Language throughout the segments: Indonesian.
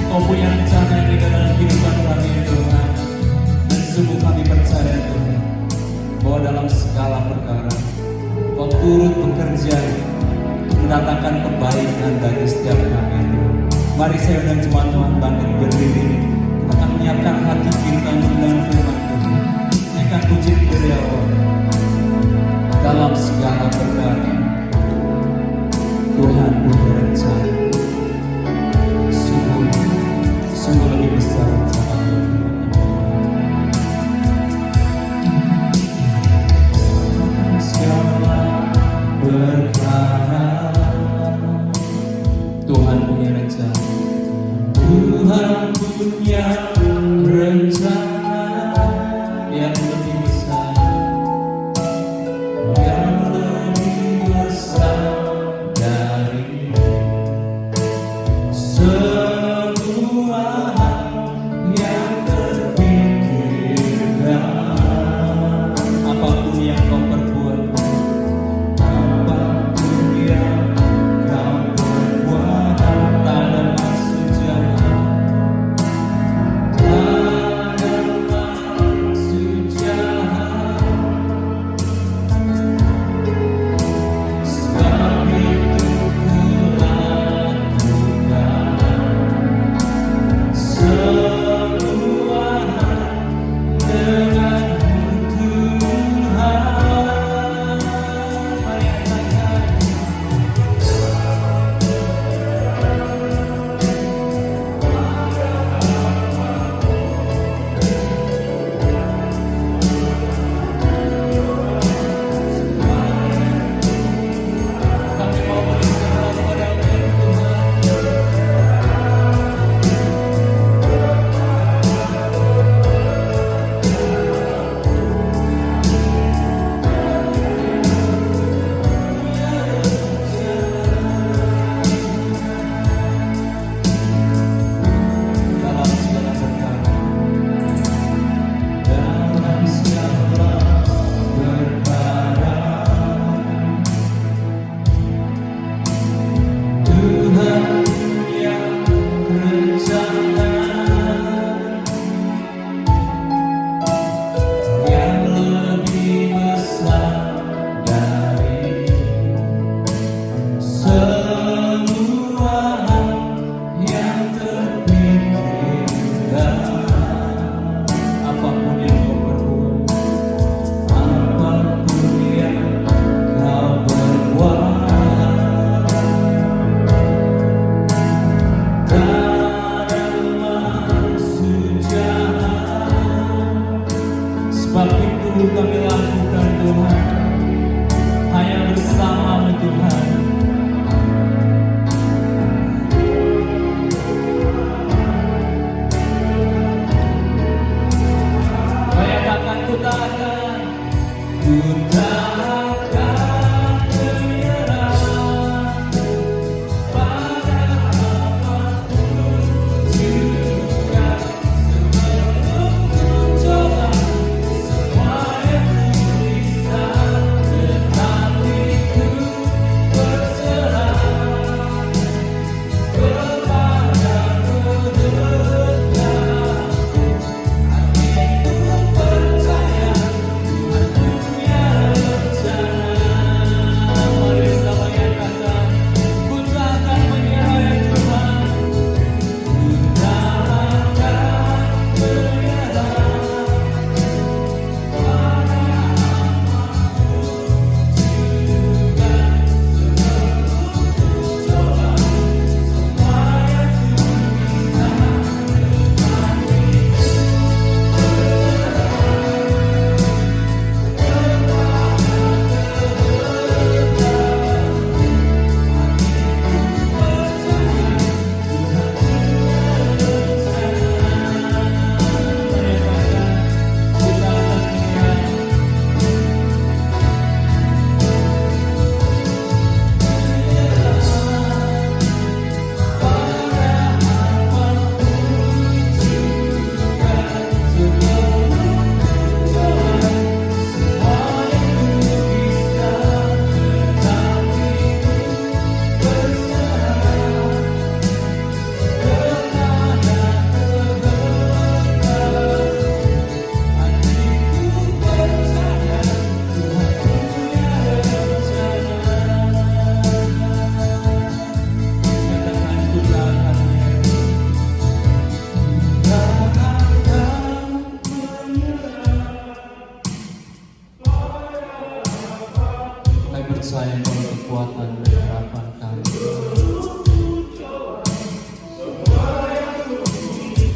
Kau punya rencana yang indah dalam kehidupan kami Tuhan. Dan sungguh kami percaya Tuhan, bahwa dalam segala perkara Kau turut bekerja mendatangkan kebaikan bagi setiap kami Tuhan. Mari saya dan jemaat Tuhan bangkit berdiri. Kita akan menyiapkan hati kita mendengar firman Tuhan. Naikkan puji kepada Allah. Dalam segala perkara Tuhan punya rencana. Sungguh lebih besar rencana segala perkara. Tuhan punya rencana. Tuhan punya rencana yang lebih besar, yang lebih besar dari semua yang terpikirkan. Apapun yang kau perbuat, apapun yang kau perbuat, tak ada maksud jahat, tak ada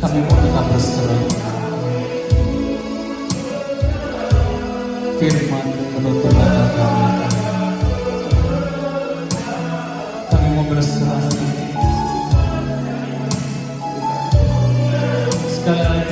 Kami mau tetap berserah. Firman menuntun langkah kami. Kami mau berserah. Sekali lagi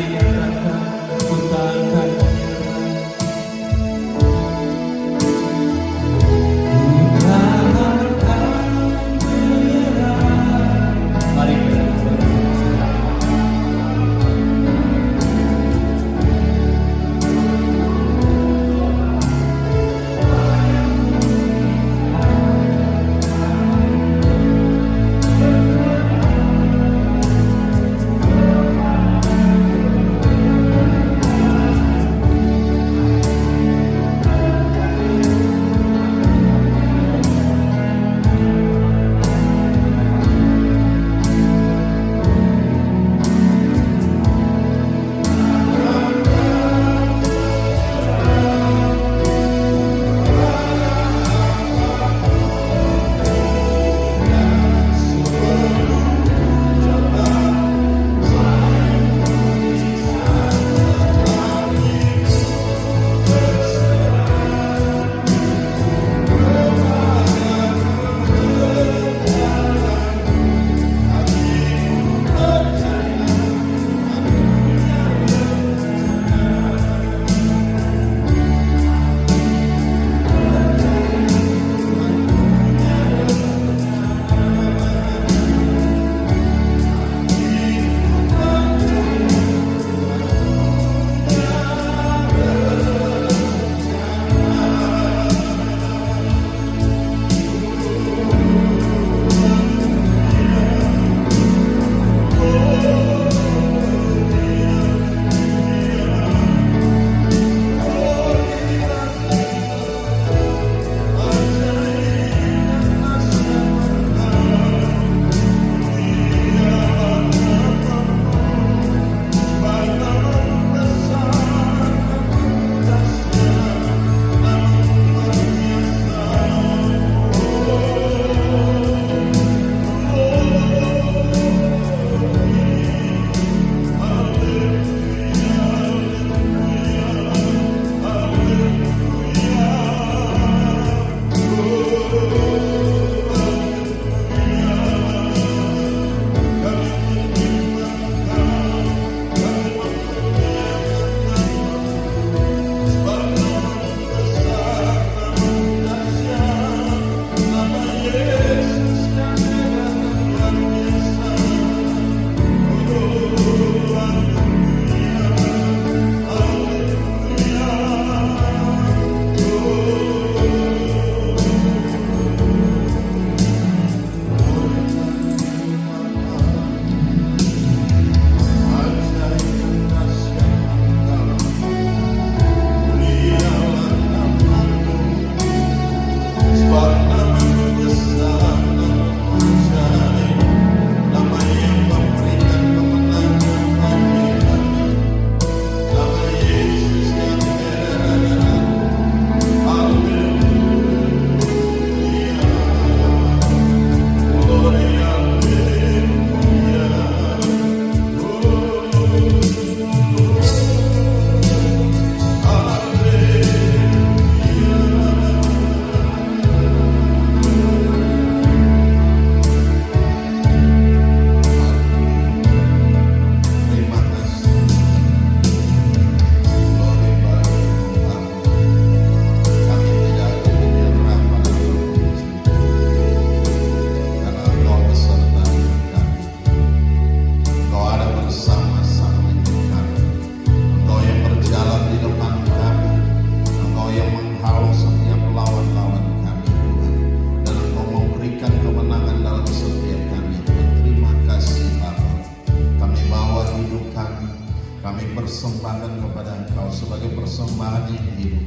persembahkan kepada Engkau sebagai persembahan yang hidup,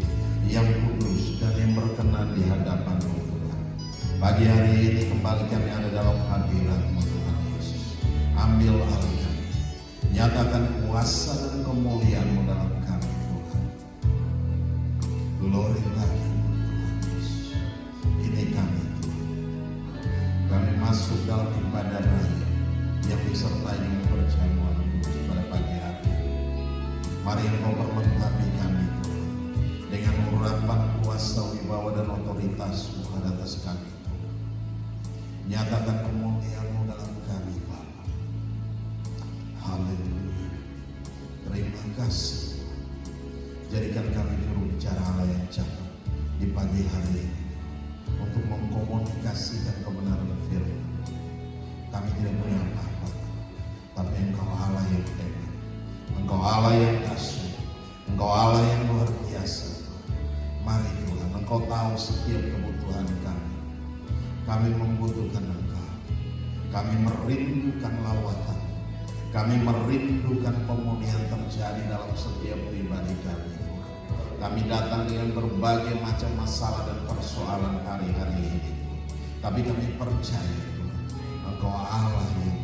yang kudus dan yang berkenan di hadapan-Mu Tuhan. Pagi hari ini kembali kami ada dalam hadirat-Mu Tuhan Yesus. Ambil alih kami, nyatakan kuasa dan kemuliaan-Mu dalam kami Tuhan. Glory lagi Tuhan Yesus. Ini kami Tuhan. Kami masuk dalam ibadah raya yang disertai dengan perjamuan kudus pada Mari Engkau perlengkapi kami Tuhan, dengan urapan kuasa, wibawa dan otoritas-Mu atas kami Tuhan. Nyatakan kemuliaan-Mu dalam kami Bapa. Haleluya. Terima kasih. Jadikan kami juru bicara Allah yang cakap di pagi hari ini untuk mengkomunikasikan kebenaran firman. Kami tidak punya apa-apa, tapi Engkau Allah yang hebat, Engkau Allah yang dahsyat, Engkau Allah yang luar biasa. Mari Tuhan, Engkau tahu setiap kebutuhan kami. Kami membutuhkan Engkau. Kami merindukan lawatan. Kami merindukan pemulihan terjadi dalam setiap pribadi kami. Kami datang dengan berbagai macam masalah dan persoalan hari-hari ini. Tapi kami percaya Tuhan, Engkau Allah yang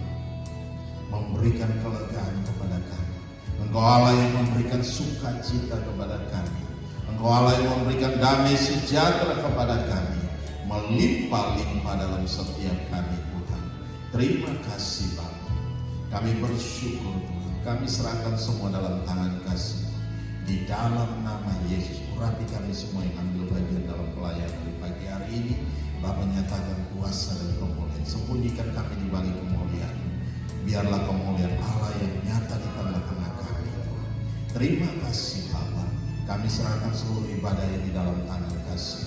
memberikan kelegaan kepada kami. Engkau Allah yang memberikan sukacita kepada kami. Engkau Allah yang memberikan damai sejahtera kepada kami. Melimpah-limpah dalam setiap kami Tuhan. Terima kasih Bapa. Kami bersyukur Tuhan. Kami serahkan semua dalam tangan kasih. Di dalam nama Yesus, urapi kami semua yang ambil bagian dalam pelayanan di pagi hari ini. Bapa, nyatakan kuasa dan kemuliaan. Sembunyikan kami di balik kemuliaan. Biarlah kemuliaan Allah yang nyata di tengah-tengah kami. Terima kasih Bapa. Kami serahkan seluruh ibadah yang di dalam tangan kasih.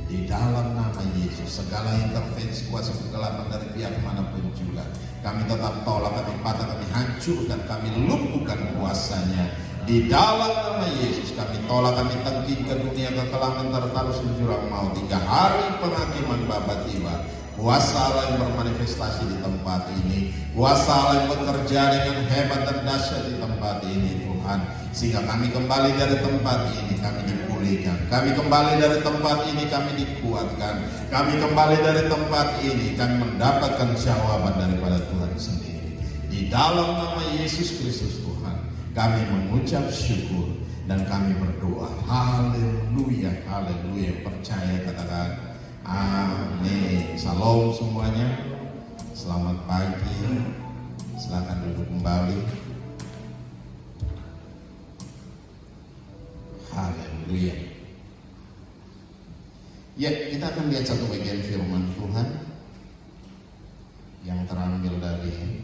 Di dalam nama Yesus, segala intervensi kuasa kegelapan dari pihak manapun juga, kami tetap tolak, kami patah, kami hancurkan, kami lumpuhkan kuasanya. Di dalam nama Yesus kami tolak, kami tangkih ke dunia kekelaman tertaruh jurang maut hingga hari penghakiman Bapa tiba. Kuasa Allah yang bermanifestasi di tempat ini, kuasa Allah yang bekerja dengan hebat dan dahsyat di tempat ini Tuhan, sehingga kami kembali dari tempat ini, kami dipulihkan. Kami kembali dari tempat ini, kami dikuatkan. Kami kembali dari tempat ini, kami mendapatkan jawaban daripada Tuhan sendiri. Di dalam nama Yesus Kristus Tuhan, kami mengucap syukur dan kami berdoa. Haleluya, haleluya. Percaya, katakan amin. Shalom semuanya. Selamat pagi. Silakan duduk kembali. Haleluya. Ya, kita akan lihat satu bagian firman Tuhan yang terambil dari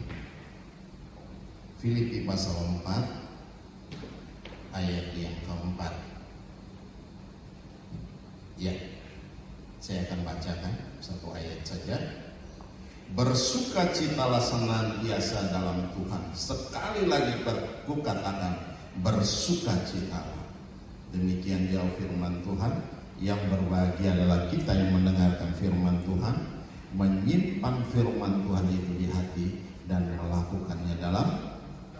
Filipi pasal 4 ayat yang keempat. Ya, saya akan bacakan satu ayat saja. Bersukacitalah senantiasa dalam Tuhan. Sekali lagi kukatakan, bersukacitalah. Demikian jauh firman Tuhan. Yang berbahagia adalah kita yang mendengarkan firman Tuhan, menyimpan firman Tuhan itu di hati dan melakukannya dalam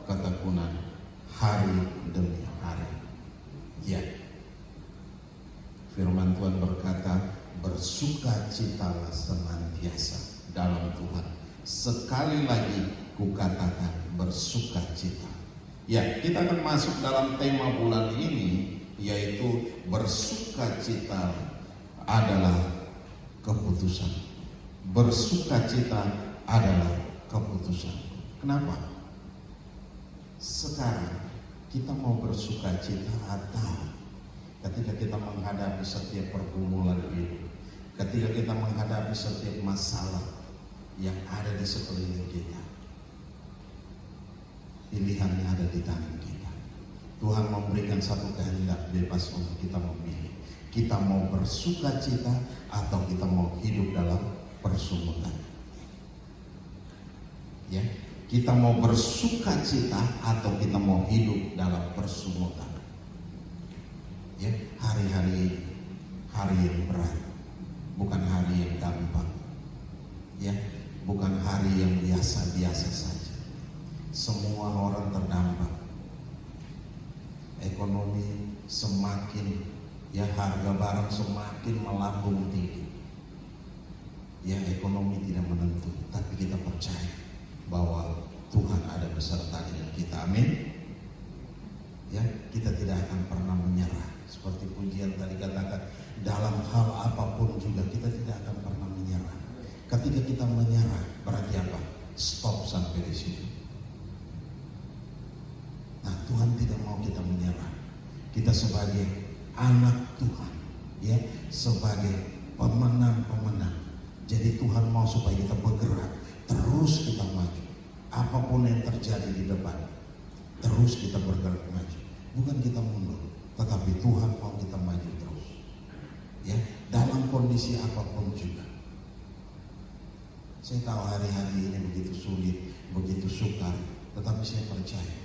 ketekunan hari demi hari. Ya, firman Tuhan berkata, bersukacitalah senantiasa dalam Tuhan. Sekali lagi kukatakan, bersukacita. Ya, kita akan masuk dalam tema bulan ini, yaitu bersukacita adalah keputusan. Bersukacita adalah keputusan. Kenapa? Sekarang kita mau bersukacita atau ketika kita menghadapi setiap pergumulan hidup, ketika kita menghadapi setiap masalah yang ada di sekeliling kita, pilihannya ada di tangan kita. Tuhan memberikan satu kehendak bebas untuk kita memilih. Kita mau bersukacita atau kita mau hidup dalam persungutan. Ya, kita mau bersukacita atau kita mau hidup dalam persungutan. Ya, hari-hari ini hari yang berat, bukan hari yang gampang. Ya, bukan hari yang biasa-biasa saja. Semua orang terdampak. Ekonomi semakin, ya, harga barang semakin melambung tinggi. Ya, ekonomi tidak menentu, tapi kita percaya bahwa Tuhan ada beserta dengan kita. Amin. Ya, kita tidak akan pernah menyerah. Seperti pujian tadi katakan, dalam hal apapun juga kita tidak akan pernah menyerah. Ketika kita menyerah, berarti apa? Stop sampai di situ. Nah, Tuhan tidak mau kita menyerah. kita sebagai anak Tuhan, ya, sebagai pemenang-pemenang. Jadi Tuhan mau supaya kita bergerak, terus kita maju. Apapun yang terjadi di depan, terus kita bergerak maju. Bukan kita mundur, tetapi Tuhan mau kita maju terus. Ya, dalam kondisi apapun juga. Saya tahu hari-hari ini begitu sulit, begitu sukar, tetapi saya percaya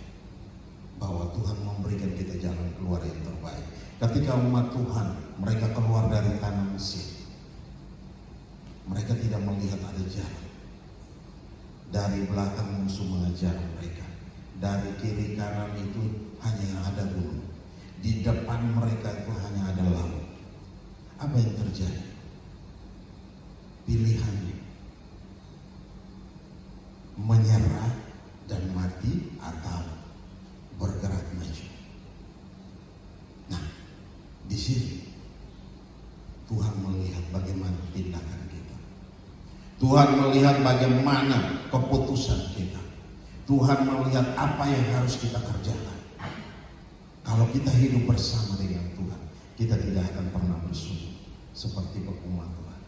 bahwa Tuhan memberikan kita jalan keluar yang terbaik. Ketika umat Tuhan mereka keluar dari tanah Mesir, mereka tidak melihat ada jalan. Dari belakang musuh mengejar mereka, dari kiri kanan itu hanya ada gunung, di depan mereka itu hanya ada laut. Apa yang terjadi? Pilihannya menyerah dan mati atau bergerak maju. Nah, di sini Tuhan melihat bagaimana tindakan kita. Tuhan melihat bagaimana keputusan kita. Tuhan melihat apa yang harus kita kerjakan. Kalau kita hidup bersama dengan Tuhan, kita tidak akan pernah bersungguh seperti umat Tuhan.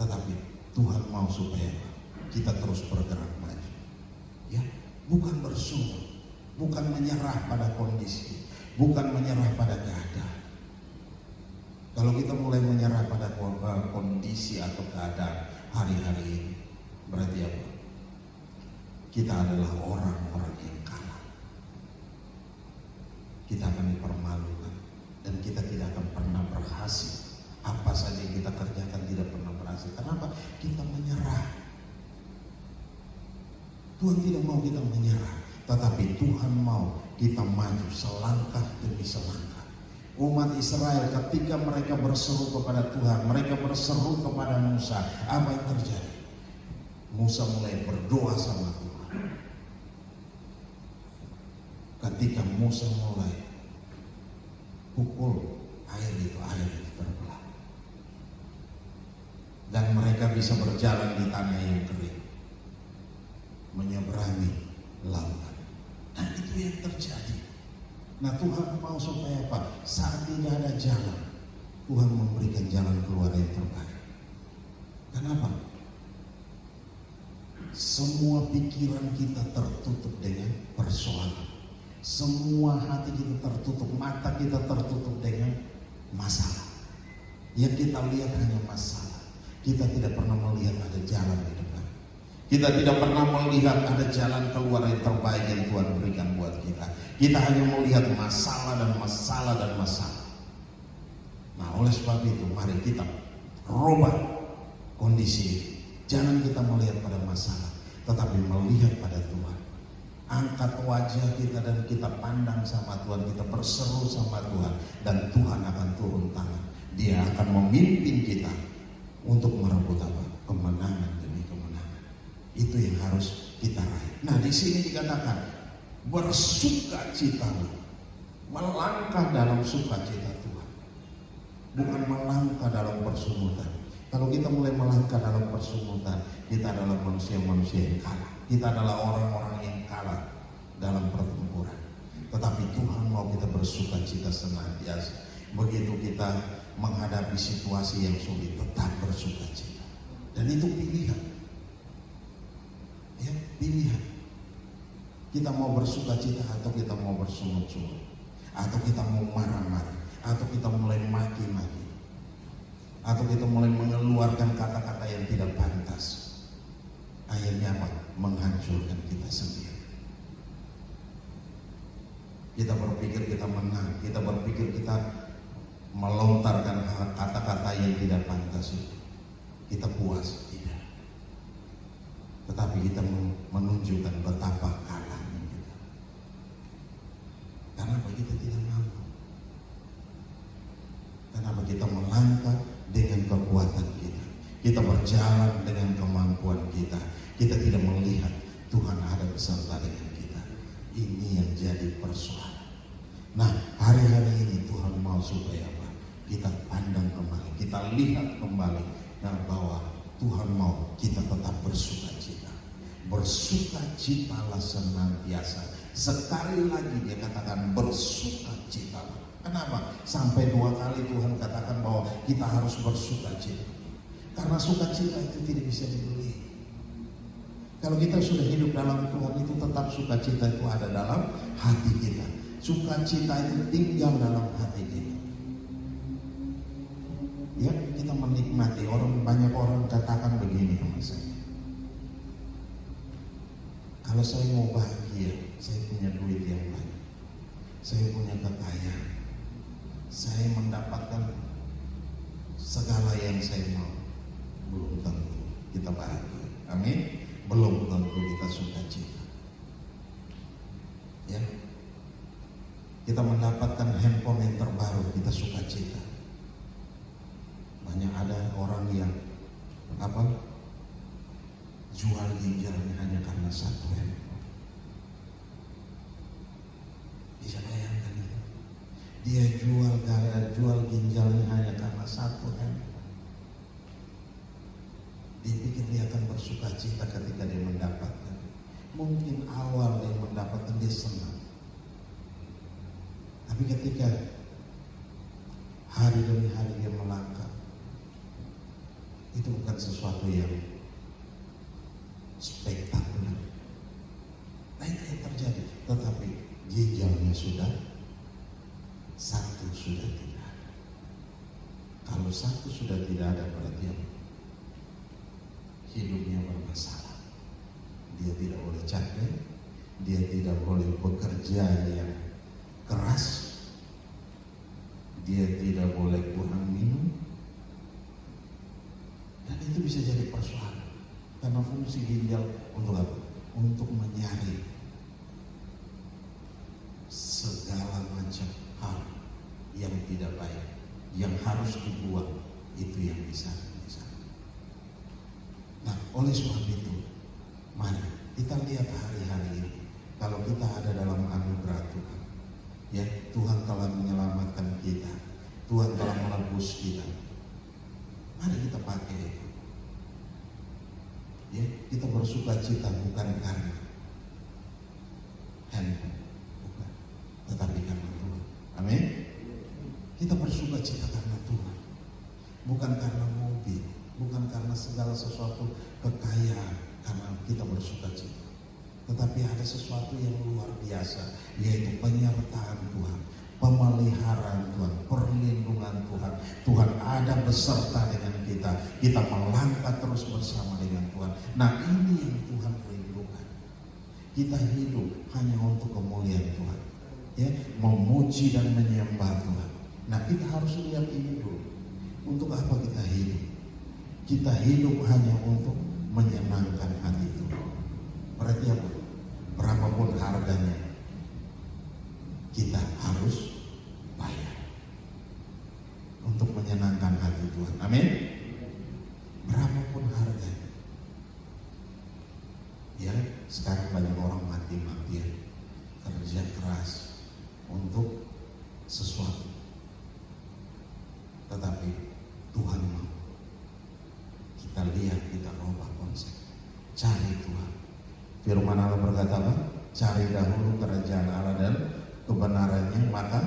Tetapi Tuhan mau supaya kita terus bergerak maju. Ya, bukan bersungguh, bukan menyerah pada kondisi, bukan menyerah pada keadaan. Kalau kita mulai menyerah pada kondisi atau keadaan hari-hari ini, berarti apa? Kita adalah orang-orang yang kalah. Kita akan dipermalukan dan kita tidak akan pernah berhasil. Apa saja yang kita kerjakan tidak pernah berhasil. Kenapa? Kita menyerah. Tuhan tidak mau kita menyerah, tetapi Tuhan mau kita maju selangkah demi selangkah. Umat Israel ketika mereka berseru kepada Tuhan, mereka berseru kepada Musa, apa yang terjadi? Musa mulai berdoa sama Tuhan. Ketika Musa mulai pukul air itu terbelah. Dan mereka bisa berjalan di tanah yang kering, menyeberangi lautan. Nah, itu yang terjadi. Nah, Tuhan mau supaya apa? Saat tidak ada jalan, Tuhan memberikan jalan keluar yang terbaik. Kenapa? Semua pikiran kita tertutup dengan persoalan. Semua hati kita tertutup, mata kita tertutup dengan masalah. Yang kita lihat hanya masalah. Kita tidak pernah melihat ada jalan di depan. Kita tidak pernah melihat ada jalan keluar yang terbaik yang Tuhan berikan buat kita. Kita hanya melihat masalah dan masalah dan masalah. Nah, oleh sebab itu mari kita rubah kondisi. Jangan kita melihat pada masalah, tetapi melihat pada Tuhan. Angkat wajah kita dan kita pandang sama Tuhan, kita berseru sama Tuhan, dan Tuhan akan turun tangan. Dia akan memimpin kita untuk merebut apa? Kemenangan demi kemenangan. Itu yang harus kita raih. Nah, di sini dikatakan bersukacitalah, melangkah dalam sukacita Tuhan, bukan melangkah dalam persungutan. Kalau kita mulai melangkah dalam persungutan, kita adalah manusia-manusia yang kalah. Kita adalah orang-orang yang kalah dalam pertempuran. Tetapi Tuhan mau kita bersukacita senantiasa. Begitu kita menghadapi situasi yang sulit, tetap bersukacita. Dan itu pilihan. Ya, pilihan. Kita mau bersukacita atau kita mau bersungut-sungut, atau kita mau marah-marah, atau kita mulai maki-maki, atau kita mulai mengeluarkan kata-kata yang tidak pantas. Akhirnya apa? Menghancurkan kita sendiri. Kita berpikir kita menang, kita berpikir kita melontarkan kata-kata yang tidak pantas itu. Kita puas, tidak. Tetapi kita menunjukkan betapa kalahnya kita. Kenapa kita tidak mampu? Kenapa kita melangkah dengan kekuatan kita? Kita berjalan dengan kemampuan kita. Kita tidak melihat Tuhan ada beserta dengan kita. Ini yang jadi persoalan. Nah, hari-hari ini Tuhan mau supaya apa? Kita pandang kembali, kita lihat kembali, bahwa Tuhan mau kita tetap bersukacita. bersukacitalah senantiasa. Sekali lagi dia katakan bersukacitalah. Kenapa? Sampai 2 kali Tuhan katakan bahwa kita harus bersukacita. Karena sukacita itu tidak bisa dibeli. Kalau kita sudah hidup dalam Tuhan, itu tetap sukacita itu ada dalam hati kita. Sukacita itu tinggal dalam hati kita. Ya, kita menikmati. Banyak orang katakan begini sama saya. Kalau saya mau bahagia, saya punya duit yang banyak, saya punya kekayaan, saya mendapatkan segala yang saya mau, belum tentu kita bahagia. Amin. Belum tentu kita sukacita. Ya, kita mendapatkan handphone yang terbaru, kita sukacita. Banyak ada orang yang jual ginjalnya hanya karena satu handphone. Bisa bayangkan itu? Dia jual ginjalnya hanya karena satu handphone. Dia pikir dia akan bersukacita ketika dia mendapatkan. Mungkin awal dia mendapatkan dia senang. Tapi ketika hari demi hari dia melangkah, itu bukan sesuatu yang spektakuler. Nah itu yang terjadi. Tetapi ginjalnya satu sudah tidak ada. Kalau satu sudah tidak ada, berarti hidupnya bermasalah. Dia tidak boleh capek, dia tidak boleh bekerja yang keras, dia tidak boleh kurang minum. Dan itu bisa jadi persoalan. Karena fungsi ginjal untuk apa? Untuk menyaring segala macam hal yang tidak baik, yang harus dibuang, itu yang bisa. Nah, oleh sebab itu, mari kita lihat hari-hari ini. Kalau kita ada dalam anugerah Tuhan, ya Tuhan telah menyelamatkan kita, Tuhan telah menebus kita. Mari kita pakai itu. Ya, kita bersukacita bukan karena handphone, bukan, tetapi karena Tuhan. Amin. Kita bersukacita karena Tuhan, bukan karena mobil, bukan karena segala sesuatu kekayaan, karena kita bersukacita. Tetapi ada sesuatu yang luar biasa, yaitu penyertaan Tuhan, pemeliharaan Tuhan, perlindungan Tuhan. Tuhan ada beserta dengan kita. Kita melangkah terus bersama dengan Tuhan. Nah, ini yang Tuhan rindukan. Kita hidup hanya untuk kemuliaan Tuhan, ya, memuji dan menyembah Tuhan. Nah, kita harus lihat ini dulu. Untuk apa kita hidup? Kita hidup hanya untuk menyenangkan hati Tuhan. Berarti apa? Berapapun harganya, kita harus bayar untuk menyenangkan hati Tuhan. Amin. Berapapun harganya. Ya, sekarang banyak orang mati-matian kerja keras untuk sesuatu. Tetapi Tuhan mau kita lihat, kita ubah konsep. Cari Tuhan. Firman Allah berkata apa? Cari dahulu kerajaan Allah dan kebenarannya, maka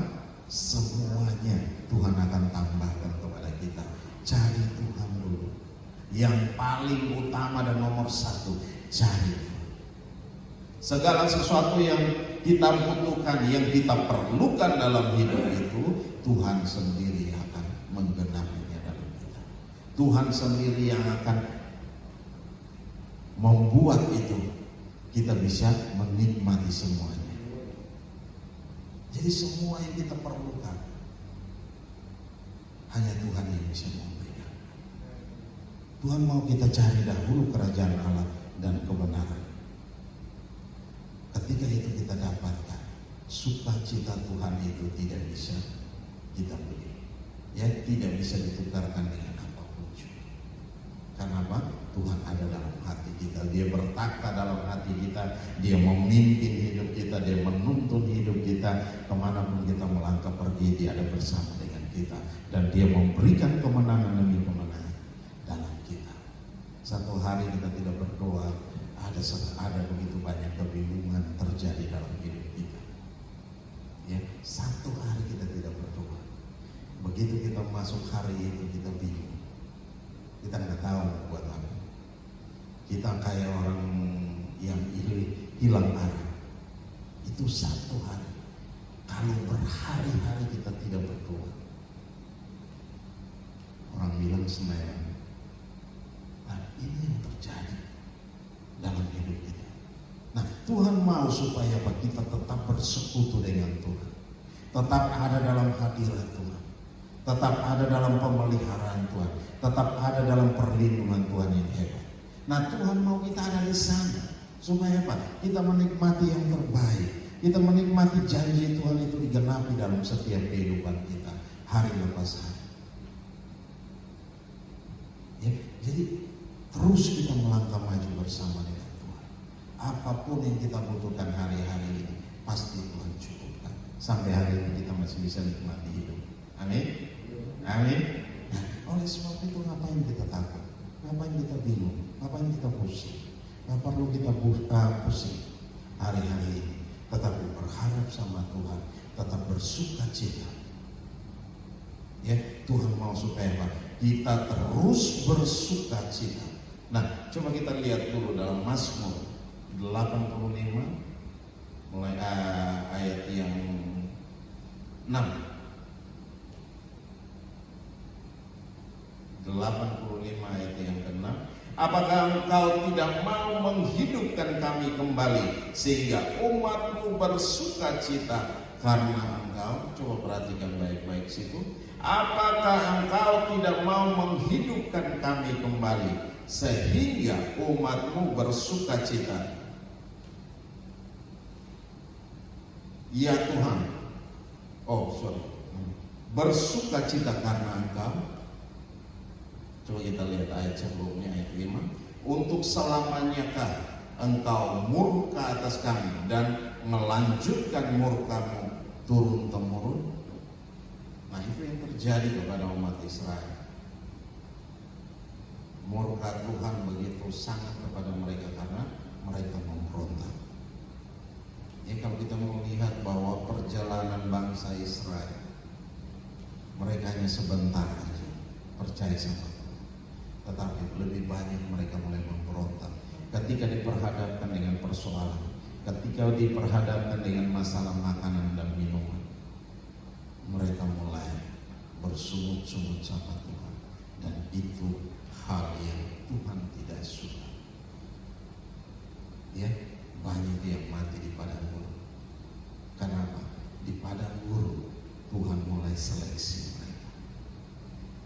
semuanya Tuhan akan tambahkan kepada kita. Cari Tuhan dulu. Yang paling utama dan nomor satu, cari Tuhan. Segala sesuatu yang kita butuhkan, yang kita perlukan dalam hidup itu, Tuhan sendiri akan menggenapinya dalam kita. Tuhan sendiri yang akan membuat itu kita bisa menikmati semuanya. Jadi semua yang kita perlukan hanya Tuhan yang bisa memberikan. Tuhan mau kita cari dahulu kerajaan Allah dan kebenaran. Ketika itu kita dapatkan, sukacita Tuhan itu tidak bisa kita beli. Ya, tidak bisa ditukarkan dengan apapun juga. Karena apa? Tuhan ada dalam hati kita. Dia bertakhta dalam hati kita. Dia memimpin hidup kita. Dia menuntun hidup kita. Kemanapun kita melangkah pergi, Dia ada bersama dengan kita. Dan Dia memberikan kemenangan demi kemenangan dalam kita. Satu hari kita tidak berdoa, ada begitu banyak kebingungan terjadi dalam hidup kita. Ya, satu hari kita tidak berdoa. Begitu kita masuk hari itu kita bingung. Kita nggak tahu buat apa. Kita kayak orang yang hilang arah. Itu satu hari. Kalau berhari-hari kita tidak berdoa, orang bilang sembahyang. Nah, ini yang terjadi dalam hidup kita. Nah, Tuhan mau supaya kita tetap bersekutu dengan Tuhan, tetap ada dalam hadirat Tuhan, tetap ada dalam pemeliharaan Tuhan, tetap ada dalam perlindungan Tuhan yang hebat. Nah, Tuhan mau kita ada di sana supaya apa? Kita menikmati yang terbaik. Kita menikmati janji Tuhan itu digenapi dalam setiap kehidupan kita hari lepas hari. Ya, jadi terus kita melangkah maju bersama dengan Tuhan. Apapun yang kita butuhkan hari-hari ini pasti Tuhan cukupkan. Sampai hari ini kita masih bisa nikmati hidup. Amin. Amin. Nah, oleh sebab itu ngapain kita takut? Ngapain kita bingung? Ngapain kita pusing? Nggak perlu kita pusing hari-hari ini. Tetapi berharap sama Tuhan, tetap bersuka cita. Ya, Tuhan mau supaya kita terus bersuka cita. Nah, coba kita lihat dulu dalam Mazmur 85 mulai ayat yang 6. 85 ayat yang ke-6. Apakah engkau tidak mau menghidupkan kami kembali sehingga umatmu bersuka cita karena engkau? Coba perhatikan baik-baik situ. Apakah engkau tidak mau menghidupkan kami kembali sehingga umatmu bersuka cita? Ya Tuhan. Bersuka cita karena engkau. Coba kita lihat ayat sebelumnya, ayat 5. Untuk selamanyakah engkau murka atas kami dan melanjutkan murkamu turun-temurun? Nah, itu yang terjadi kepada umat Israel. Murka Tuhan begitu sangat kepada mereka karena mereka memberontak. Ya, kalau kita melihat bahwa perjalanan bangsa Israel, mereka hanya sebentar aja percaya sama Tuhan. Tetapi lebih banyak mereka mulai memberontak ketika diperhadapkan dengan persoalan, ketika diperhadapkan dengan masalah makanan dan minuman. Mereka mulai bersungut-sungut sama Tuhan, dan itu hal yang Tuhan tidak suka. Ya, banyak yang mati di padang gurun. Kenapa? Di padang gurun Tuhan mulai seleksi mereka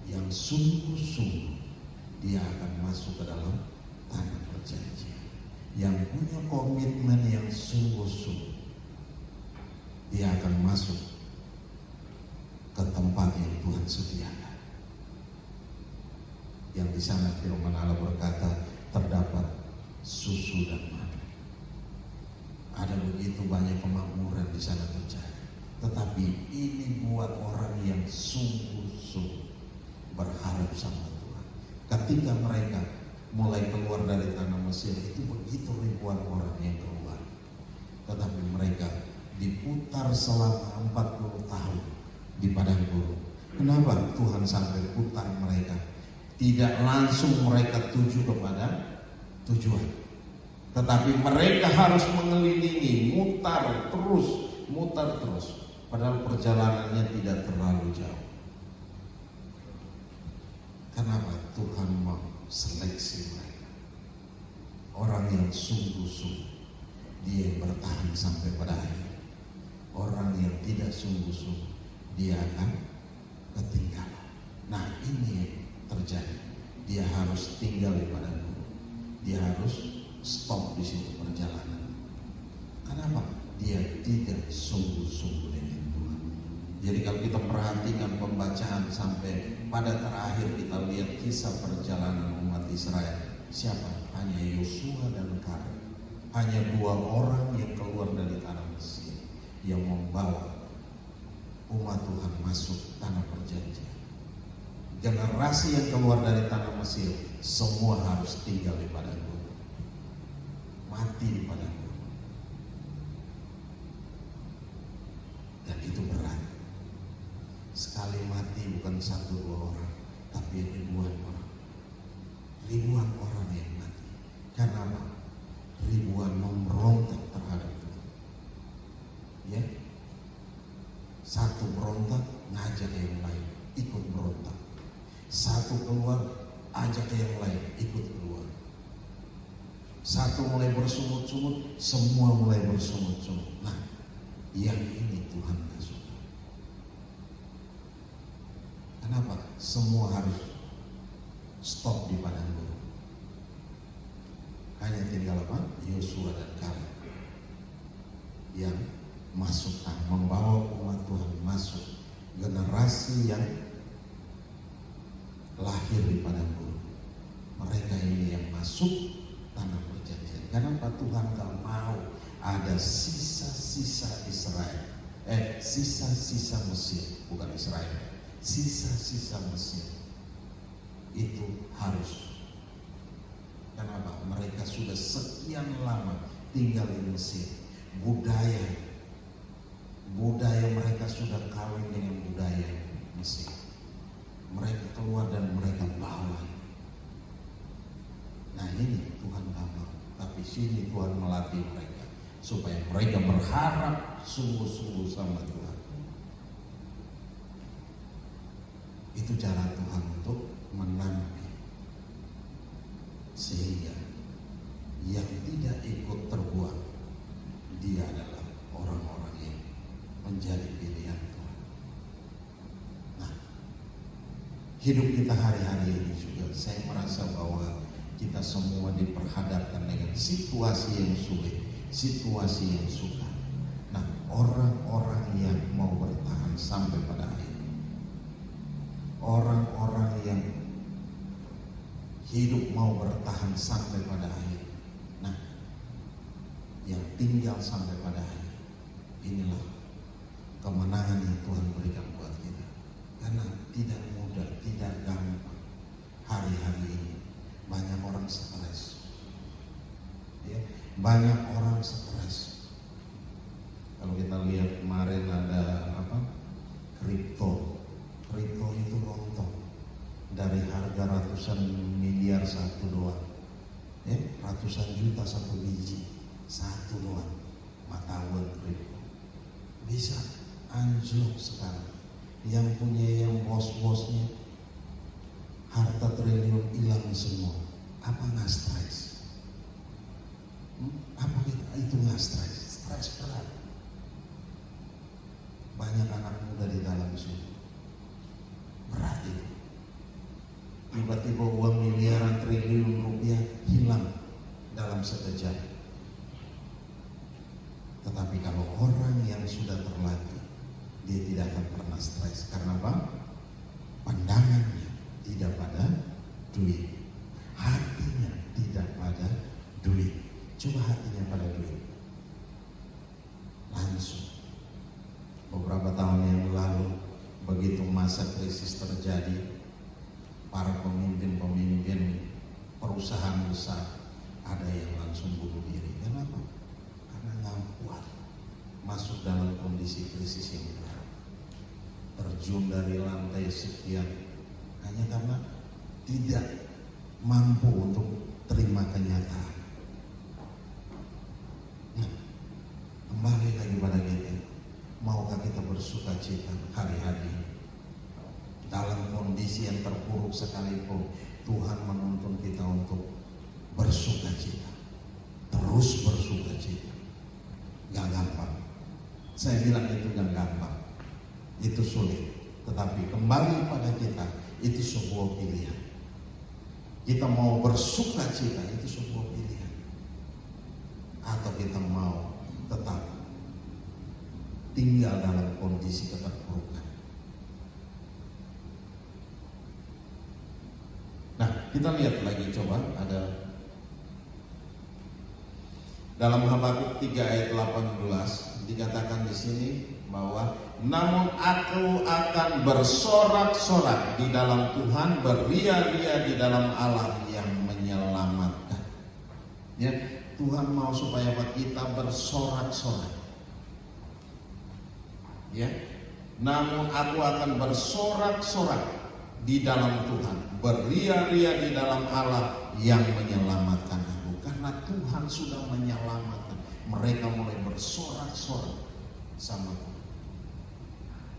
yang sungguh-sungguh dia akan masuk ke dalam tanah perjanjian, yang punya komitmen yang sungguh-sungguh. Dia akan masuk ke tempat yang Tuhan sediakan. Yang di sana firman Allah berkata terdapat susu dan madu. Ada begitu banyak kemakmuran di sana terjadi. Tetapi ini buat orang yang sungguh-sungguh berharap sama Tuhan. Ketika mereka mulai keluar dari tanah Mesir, itu begitu ribuan orang yang keluar. Tetapi mereka diputar selama 40 tahun di padang gurun. Kenapa Tuhan sampai putar mereka? Tidak langsung mereka tuju kepada tujuan, tetapi mereka harus mengelilingi, mutar terus. Padahal perjalanannya tidak terlalu jauh. Kenapa? Tuhan mau seleksi mereka. Orang yang sungguh-sungguh, dia yang bertahan sampai pada akhir. Orang yang tidak sungguh-sungguh, dia akan ketinggalan. Nah, ini yang terjadi. Dia harus tinggal di padang gurun. Dia harus stop di situ perjalanan. Kenapa? Dia tidak sungguh-sungguh dengan Tuhan. Jadi kalau kita perhatikan pembacaan sampai pada terakhir, kita lihat kisah perjalanan umat Israel. Siapa? Hanya Yosua dan Kaleb. Hanya 2 orang yang keluar dari tanah Mesir, yang membawa umat Tuhan masuk tanah perjanjian. Generasi yang keluar dari tanah Mesir semua harus tinggal di padang gurun. mati di padang gurun. Dan itu berat. Sekali mati bukan 1-2 orang, tapi ribuan orang. Ribuan orang yang mati. Karena apa? Ribuan memberontak terhadap Tuhan. Ya, satu berontak, ngajak yang lain ikut berontak. Satu keluar, ajak yang lain ikut keluar. Satu mulai bersungut-sungut, semua mulai bersungut-sungut. Nah, yang ini Tuhan gak suka. Kenapa? Semua harus stop di padang gurun. Hanya tinggal apa? Yosua dan Kaleb yang masuk, membawa umat Tuhan masuk, generasi yang lahir di padang gurun. Mereka ini yang masuk tanah perjanjian. Kenapa Tuhan gak mau ada sisa-sisa Israel, sisa-sisa Mesir, bukan Israel, sisa-sisa Mesir itu harus. Kenapa? Mereka sudah sekian lama tinggal di Mesir. Budaya mereka sudah kawin dengan budaya Mesir. Mereka keluar dan mereka bawa. Nah ini Tuhan gak mau. Tapi sini Tuhan melatih mereka supaya mereka berharap sungguh-sungguh sama Tuhan. Itu cara Tuhan untuk menampi, sehingga yang tidak ikut terbuang, dia adalah orang-orang yang menjadi pilihan Tuhan. Nah, hidup kita hari-hari ini juga, saya merasa bahwa kita semua diperhadapkan dengan situasi yang sulit, situasi yang sukar. Nah, orang-orang yang mau bertahan sampai pada akhir, orang-orang yang hidup mau bertahan sampai pada akhir, nah, yang tinggal sampai pada akhir, inilah kemenangan yang Tuhan berikan buat kita. Karena tidak mudah, tidak gampang. Hari-hari ini banyak orang stres, ya, banyak orang stres. Kalau kita lihat kemarin ada kripto itu rontok dari harga ratusan miliar satu doang, ya, ratusan juta satu biji, satu doang mata uang kripto bisa anjlok sekarang. Yang punya, yang bos-bosnya harta triliun hilang semua. Apa nggak stres? Apa itu nggak stres? Stres berat. Banyak anak muda di dalam sini. Berat itu. Tiba-tiba uang miliaran triliun rupiah hilang dalam sekejap. Tetapi kalau orang yang sudah terlatih, dia tidak akan pernah stres. Karena apa? Pandangannya tidak pada duit, hatinya tidak pada duit. Coba hatinya pada duit, langsung. Beberapa tahun yang lalu, begitu masa krisis terjadi, para pemimpin perusahaan besar ada yang langsung bunuh diri. Kenapa? Karena nggak kuat masuk dalam kondisi krisis yang berat, terjun dari lantai sekian hanya karena tidak mampu untuk terima kenyataan. Nah, kembali lagi pada kita, maukah kita bersuka cita hari-hari ini? Dalam kondisi yang terpuruk sekalipun, Tuhan menuntun kita untuk bersuka cita, terus bersuka cita. Gak gampang. Saya bilang itu gak gampang, itu sulit. Tetapi kembali pada kita, itu sebuah pilihan. Kita mau bersuka cita, itu sebuah pilihan. Atau kita mau tetap tinggal dalam kondisi keterpurukan. Nah, kita lihat lagi, coba ada dalam Habakuk 3 ayat 18 dikatakan di sini bahwa namun aku akan bersorak-sorak di dalam Tuhan, beria-ria di dalam Allah yang menyelamatkan. Ya, Tuhan mau supaya kita bersorak-sorak. Ya. Namun aku akan bersorak-sorak di dalam Tuhan, beria-ria di dalam Allah yang menyelamatkan aku. Karena Tuhan sudah menyelamatkan, mereka mulai bersorak-sorak sama Tuhan.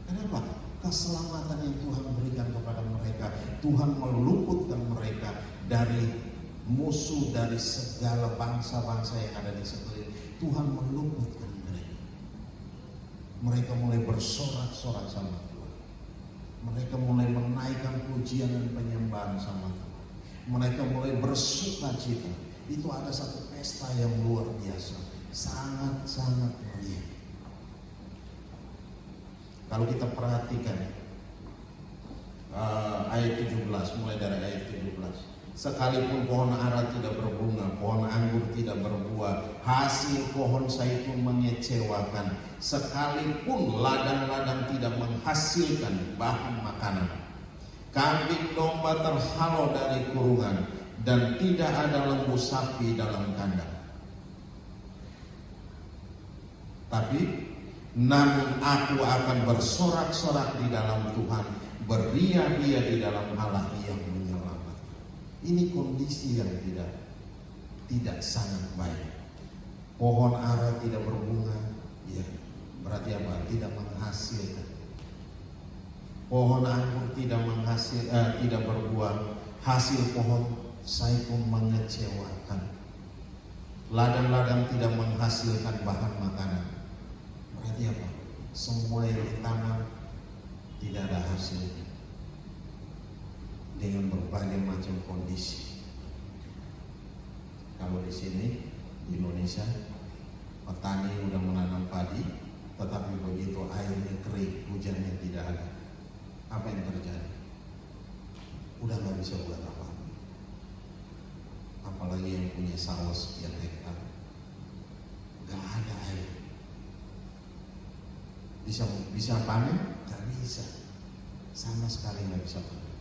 Kenapa? Keselamatan yang Tuhan berikan kepada mereka, Tuhan meluputkan mereka dari musuh, dari segala bangsa-bangsa yang ada di sekeliling. Tuhan meluputkan mereka. Mereka mulai bersorak-sorak sama Tuhan. Mereka mulai menaikkan pujian dan penyembahan sama Tuhan. Mereka mulai bersuka cita. Itu ada satu pesta yang luar biasa, sangat-sangat meriah. Kalau kita perhatikan ayat 17, mulai dari ayat 17. Sekalipun pohon ara tidak berbunga, pohon anggur tidak berbuah, hasil pohon zaitun mengecewakan, sekalipun ladang-ladang tidak menghasilkan bahan makanan, kambing domba terhalau dari kurungan, dan tidak ada lembu sapi dalam kandang. Tapi namun aku akan bersorak-sorak di dalam Tuhan, beria-ria di dalam Allah yang menyelamatkan. Ini kondisi yang tidak sangat baik. Pohon ara tidak berbunga, ya berarti apa? Tidak menghasilkan. Pohon anggur tidak berbuah, hasil pohon zaitun mengecewakan. Ladang-ladang tidak menghasilkan bahan makanan. Berarti apa? Semua yang ditanam tidak ada hasilnya. Dengan berbagai macam kondisi. Kalau di sini di Indonesia petani udah menanam padi, tetapi begitu airnya kering, hujannya tidak ada, apa yang terjadi? Udah nggak bisa buat apa. Apalagi yang punya sawah sekian hektar, nggak ada air. Bisa panen? Nggak bisa, sama sekali nggak bisa panen.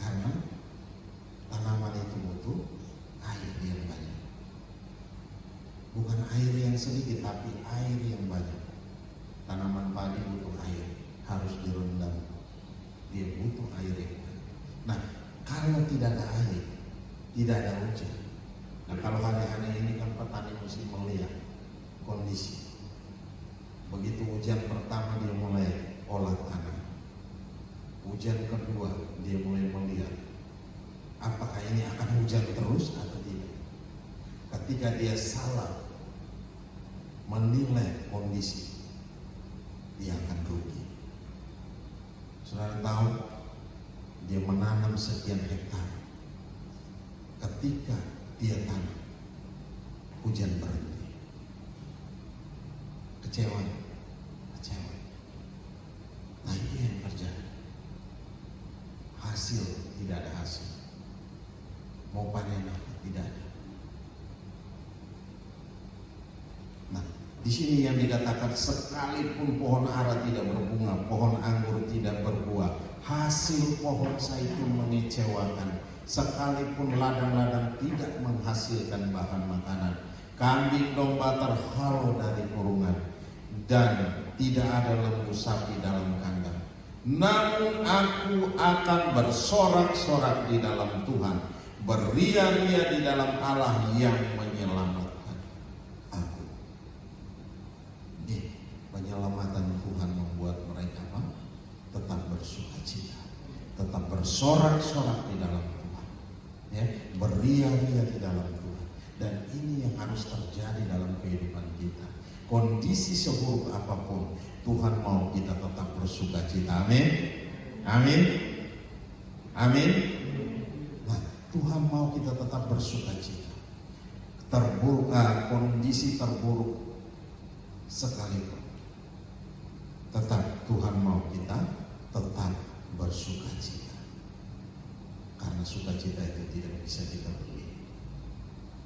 Karena tanaman itu butuh air yang banyak. Bukan air yang sedikit, tapi air yang banyak. Tanaman padi butuh air, harus direndam. Dia butuh air yang banyak. Nah, kalau tidak ada air, tidak ada hujan. Nah, kalau hari-hari ini kan petani mesti melihat kondisi. Begitu hujan pertama dia mulai olah tanah. Hujan kedua dia mulai melihat apakah ini akan hujan terus atau tidak. Ketika dia salah menilai kondisi, dia akan rugi. Saudara tahu, dia menanam sekian hektar. Ketika dia tanam, hujan berhenti. Kecewa. Nah, ini yang terjadi. Hasil tidak ada hasil. Mau panen apa? Tidak ada. Nah, di sini yang dikatakan sekalipun pohon ara tidak berbunga, pohon anggur tidak berbuah, hasil pohon zaitun mengecewakan, sekalipun ladang-ladang tidak menghasilkan bahan makanan, kambing domba terhalau dari kurungan, dan tidak ada lembu sapi dalam kandang. Namun aku akan bersorak-sorak di dalam Tuhan, beria-ria di dalam Allah yang menyelamatkan aku. Penyelamatan Tuhan membuat mereka tetap bersukacita, tetap bersorak-sorak di dalam Tuhan, ya, beria-ria di dalam Tuhan. Dan ini yang harus terjadi dalam kehidupan kita. Kondisi seburuk apapun, Tuhan mau kita tetap bersukacita. Amin. Amin. Amin. Nah, Tuhan mau kita tetap bersukacita. Kondisi terburuk sekalipun, tetap Tuhan mau kita tetap bersukacita. Karena sukacita itu tidak bisa kita beli.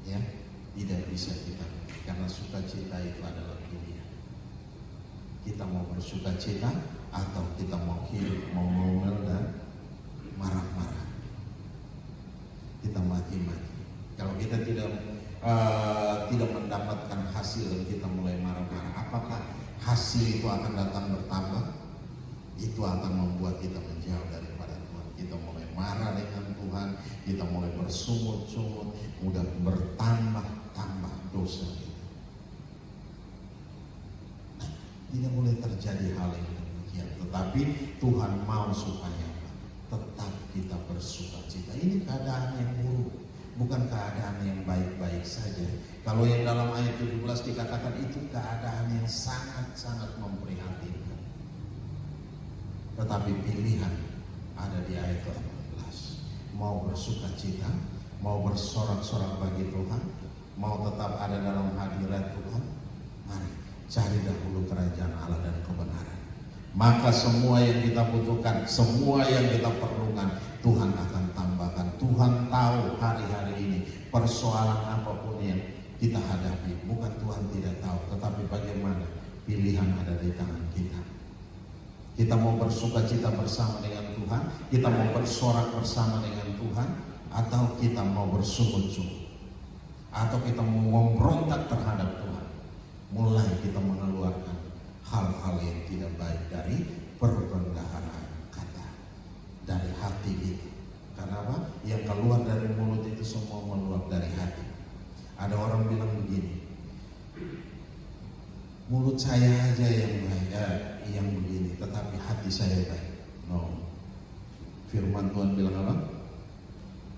Ya, tidak bisa kita beli. Karena sukacita itu adalah pilihan. Kita mau bersukacita atau kita mau hidup, mau ngomel dan marah-marah. Kita mati-mati. Kalau kita tidak mendapatkan hasil dan kita mulai marah-marah, apakah hasil itu akan datang bertambah? Itu akan membuat kita menjauh daripada Tuhan. Kita mulai marah dengan Tuhan, kita mulai bersungut-sungut, mudah bertambah-tambah dosa kita. Nah, tidak boleh terjadi hal yang demikian. Tetapi Tuhan mau supaya tetap kita bersuka cita. Ini keadaan yang buruk, bukan keadaan yang baik-baik saja. Kalau yang dalam ayat 17 dikatakan itu keadaan yang sangat-sangat memprihatinkan. Tetapi pilihan ada di ayat 18. Mau bersuka cita, mau bersorak-sorak bagi Tuhan, mau tetap ada dalam hadirat Tuhan. Mari cari dahulu kerajaan Allah dan kebenaran. Maka semua yang kita butuhkan, semua yang kita perlukan, Tuhan akan tambahkan. Tuhan tahu hari-hari ini persoalan apapun yang kita hadapi. Bukan Tuhan tidak tahu, tetapi bagaimana pilihan ada di tangan kita. Kita mau bersuka cita bersama dengan Tuhan, kita mau bersorak bersama dengan Tuhan, atau kita mau bersungut-sungut, atau kita mau memberontak terhadap Tuhan. Mulai kita mengeluarkan hal-hal yang tidak baik dari perbendaharaan kata, dari hati kita. Karena apa? Yang keluar dari mulut itu semua meluap dari hati. Ada orang bilang begini, mulut saya aja yang baik, yang begini, tetapi hati saya baik. No. Firman Tuhan bilang apa?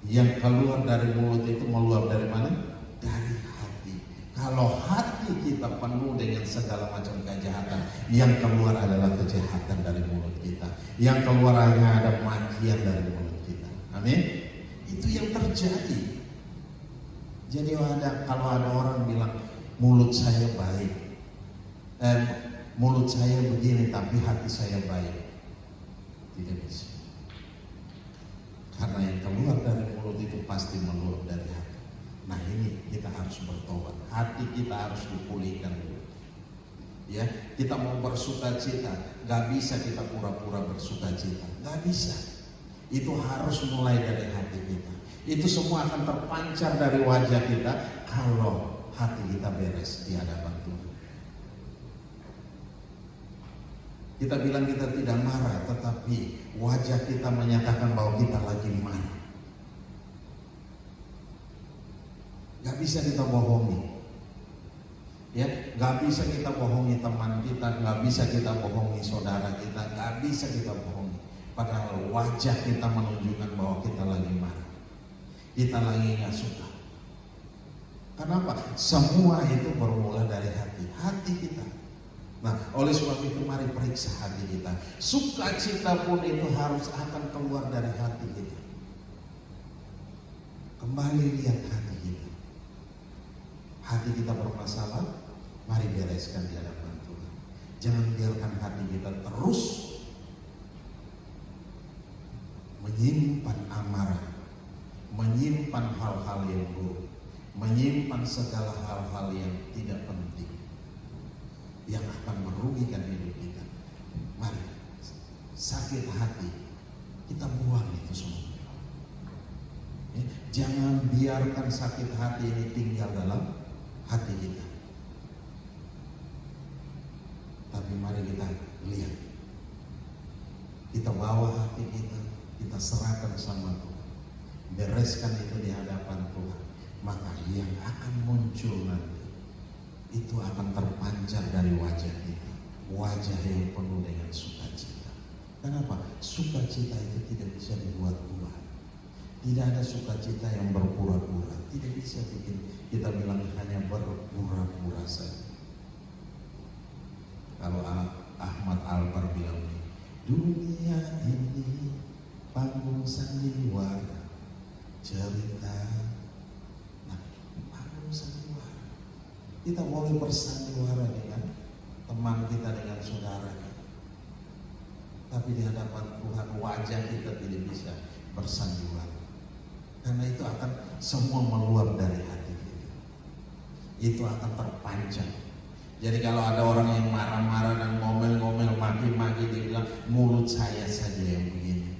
Yang keluar dari mulut itu meluap dari mana? Dari hati. Kalau hati kita penuh dengan segala macam kejahatan, yang keluar adalah kejahatan dari mulut kita. Yang keluar hanya ada makian dari mulut kita. Amin. Itu yang terjadi. Jadi kalau ada orang bilang mulut saya baik, mulut saya begini tapi hati saya baik, tidak bisa. Karena yang keluar dari mulut itu pasti meluap dari hati. Nah ini kita harus bertobat, hati kita harus dipulihkan dulu. Ya, kita mau bersuka cita, gak bisa kita pura-pura bersuka cita, gak bisa. Itu harus mulai dari hati kita. Itu semua akan terpancar dari wajah kita kalau hati kita beres di hadapan Tuhan. Kita bilang kita tidak marah, tetapi wajah kita menyatakan bahwa kita lagi marah. Gak bisa kita bohongi, ya, gak bisa kita bohongi teman kita, gak bisa kita bohongi saudara kita, gak bisa kita bohongi. Padahal wajah kita menunjukkan bahwa kita lagi marah, kita lagi gak suka. Kenapa? Semua itu bermula dari hati kita. Nah, oleh sebab itu mari periksa hati kita. Sukacita pun itu harus akan keluar dari hati kita. Kembali lihat hati kita. Hati kita bermasalah, mari bereskan di hadapan Tuhan. Jangan biarkan hati kita terus menyimpan amarah, menyimpan hal-hal yang buruk, menyimpan segala hal-hal yang tidak penting, yang akan merugikan hidup kita. Mari, sakit hati kita buang itu semua. Ya, jangan biarkan sakit hati ini tinggal dalam hati kita. Tapi mari kita lihat, kita bawa hati kita, kita serahkan sama Tuhan, bereskan itu di hadapan Tuhan. Maka yang akan muncul nanti itu akan terpancar dari wajah kita, wajah yang penuh dengan sukacita. Kenapa? Sukacita itu tidak bisa dibuat-buat. Tidak ada sukacita yang berpura-pura. Tidak bisa bikin kita bilang hanya berpura-pura saja. Kalau Ahmad Albar bilang, dunia ini panggung sandiwara, cerita. Nah, panggung sandiwara. Kita boleh bersandiwara dengan teman kita, dengan saudara kita. Tapi di hadapan Tuhan wajah kita tidak bisa bersandiwara. Karena itu akan semua meluap dari hati kita. Itu akan terpancar. Jadi kalau ada orang yang marah-marah dan ngomel-ngomel, maki-maki, dia bilang mulut saya saja yang begini,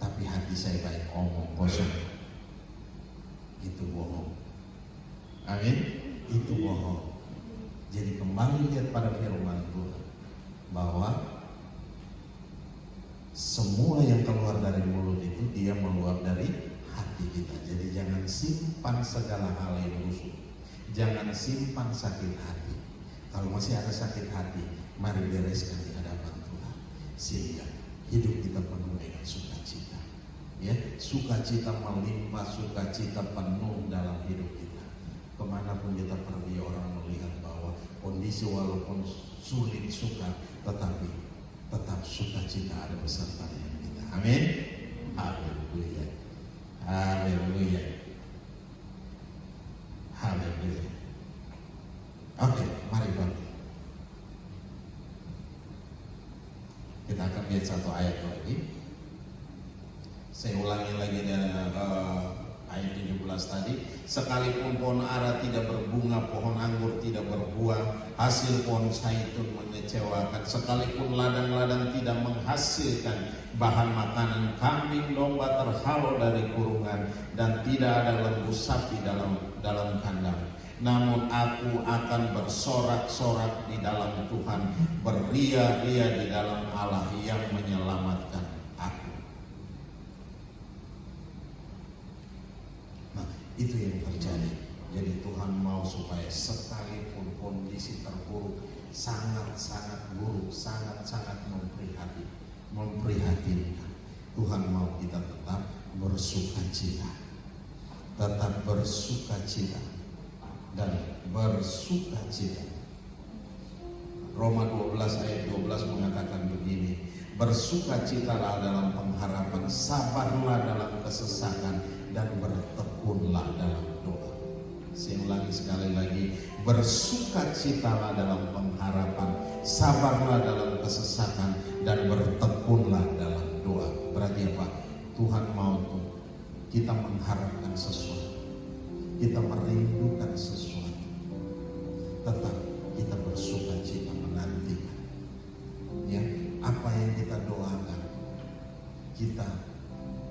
tapi hati saya baik, omong kosong. Itu bohong. Amin. Itu bohong. Jadi kembali lihat pada firman Tuhan bahwa semua yang keluar dari mulut itu dia meluap dari hati kita. Jadi jangan simpan segala hal yang busuk. Jangan simpan sakit hati. Kalau masih ada sakit hati, mari bereskan di hadapan Tuhan, sehingga hidup kita penuh dengan sukacita. Ya, sukacita melimpah, sukacita penuh dalam hidup kita. Kemanapun kita pergi, orang melihat bahwa kondisi walaupun sulit, sukar, tetapi tetap sukacita ada beserta dengan kita. Amin. Haleluya. Haleluya. Haleluya. Oke, mari bangkit. Kita akan lihat satu ayat lagi. Saya ulangi lagi dari ayat 17 tadi. Sekalipun pohon ara tidak berbunga, pohon anggur tidak berbuah, hasil pohon zaitun mengecewakan, sekalipun ladang-ladang tidak menghasilkan bahan makanan, kambing domba terhalau dari kurungan, dan tidak ada lembu sapi dalam kandang. Namun aku akan bersorak-sorak di dalam Tuhan, beria-ria di dalam Allah yang menyelamatkan aku. Nah, itu yang terjadi. Jadi Tuhan mau supaya sekalipun kondisi terburuk, sangat-sangat buruk, sangat-sangat memprihatinkan, Tuhan mau kita tetap bersukacita. Tetap bersukacita dan bersukacita. Roma 12 ayat 12 mengatakan begini, bersukacitalah dalam pengharapan, sabarlah dalam kesesakan, dan bertekunlah dalam doa. Saya ulangi sekali lagi, bersukacitalah dalam pengharapan, sabarlah dalam kesesakan, dan bertekunlah dalam doa. Berarti apa? Tuhan mau tuh kita mengharapkan sesuatu, kita merindukan sesuatu, tetap kita bersukacita menantikan. Ya, apa yang kita doakan, kita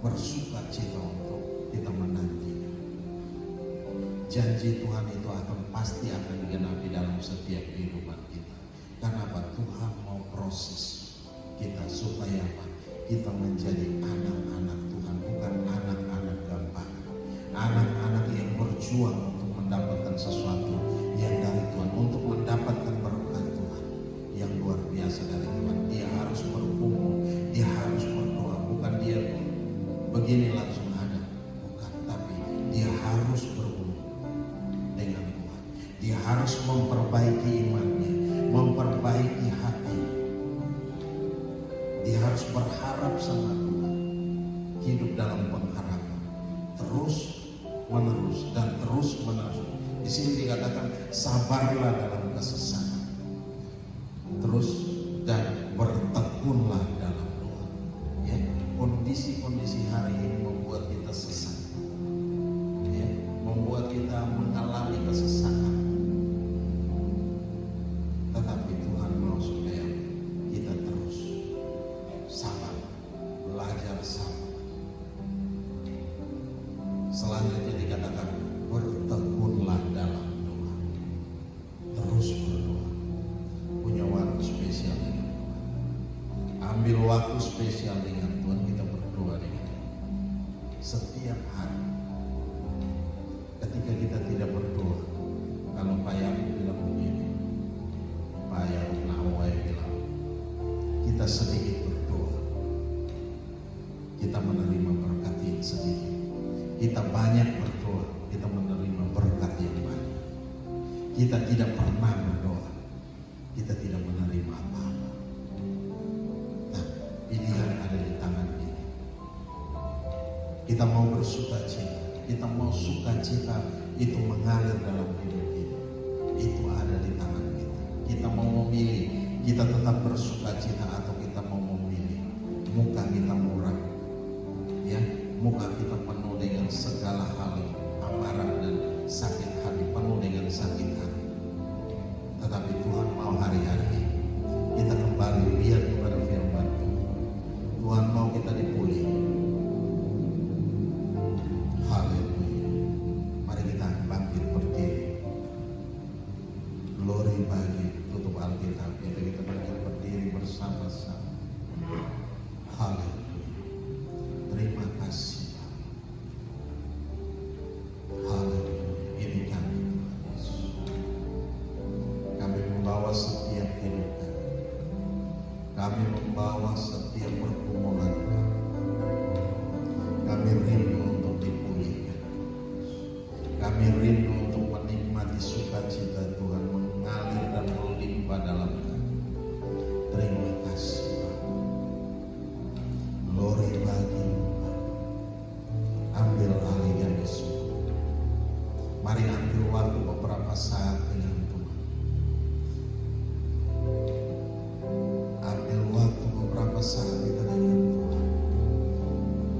bersukacita untuk kita menantikan. Janji Tuhan itu pasti akan digenapi dalam setiap kehidupan kita. Karena apa? Tuhan mau proses kita supaya apa? Kita menjadi anak-anak Tuhan, bukan anak-anak gampang. Anak-anak yang berjuang untuk mendapatkan sesuatu yang dari Tuhan, untuk mendapatkan berkat Tuhan yang luar biasa dari Tuhan. Dia harus bergumul, dia harus berdoa, bukan dia begini langsung ada, bukan, tapi dia harus bergumul dengan Tuhan. Dia harus memperbaiki imannya, memperbaiki hati. Dia harus berharap sama Tuhan, hidup dalam pengharapan, terus menerus dan terus menerus. Di sini dikatakan sabarlah dalam kesesakan, terus dan bertekunlah dalam doa. Ya, kondisi-kondisi hari ini membuat kita sesat, ya, membuat kita mengalami kesesakan. Tetapi Tuhan mau supaya kita terus sabar, belajar sabar. Selanjutnya dikatakan bertekunlah dalam doa, terus berdoa. Punya waktu spesial dengan Tuhan. Ambil waktu spesial dengan Tuhan, kita berdoa dengan Tuhan setiap hari. Ketika kita tidak berdoa, kalau Pak Yakub bilang begini, Pak Yakub Nawai bilang, kita sedikit berdoa, kita menerima berkat yang sedikit. Kita banyak berdoa, kita menerima berkat yang banyak. Kita tidak pernah berdoa, kita tidak menerima apa-apa. Nah, pilihan ada di tangan kita. Kita mau bersukacita, kita mau sukacita itu mengalir dalam hidup kita. Itu ada di tangan kita. Kita mau memilih, kita tetap bersukacita atau kita mau memilih muka kita murah, ya, muka kita penuh dengan segala hal amarah dan sakit hati, penuh dengan sakit hati. Tetapi Tuhan mau hari-hari ini kita kembali lihat kepada firman Tuhan. Tuhan mau kita dipulihkan. Haleluya. Mari kita bangkit berdiri. kami membawa setiap pergumulan kami rindu untuk dipulihkan, kami rindu untuk menikmati sukacita Tuhan mengalir dan melimpah dalam kami. Terima kasih Bapa. Glory bagi-Mu Bapa. Ambil alih kami semua. Mari ambil waktu beberapa saat dengan Tuhan. Ambil waktu beberapa saat kita dengan Tuhan.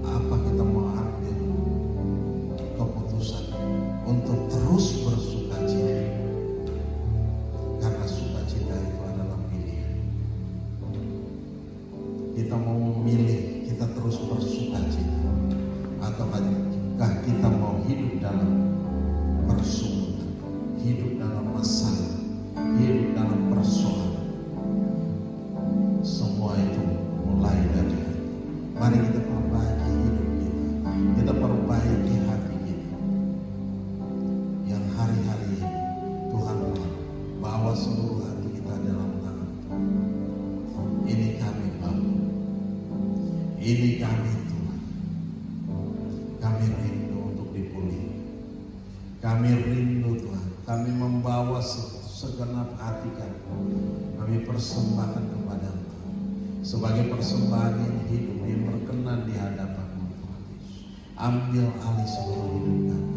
Apa kita mau ambil keputusan untuk terus bersukacita? Karena sukacita itu adalah pilihan. Kita mau memilih kita terus bersukacita, ataukah kita mau hidup dalam persoalan, hidup dalam masalah, hidup dalam persoalan. Semua itu mulai dari hati. Mari kita perbaiki hidup kita perbaiki hati kita. Yang hari-hari ini Tuhan bawa seluruh hati kita dalam tangan Tuhan. Ini kami Bapa, ini kami Tuhan. Kami rindu untuk dipulihkan. Kami rindu Tuhan, kami membawa segenap hati kami. Kami persembahkan kepada Tuhan sebagai persembahan yang hidup, yang berkenan di hadapan-Mu Tuhan Yesus. Ambil alih seluruh hidup kami.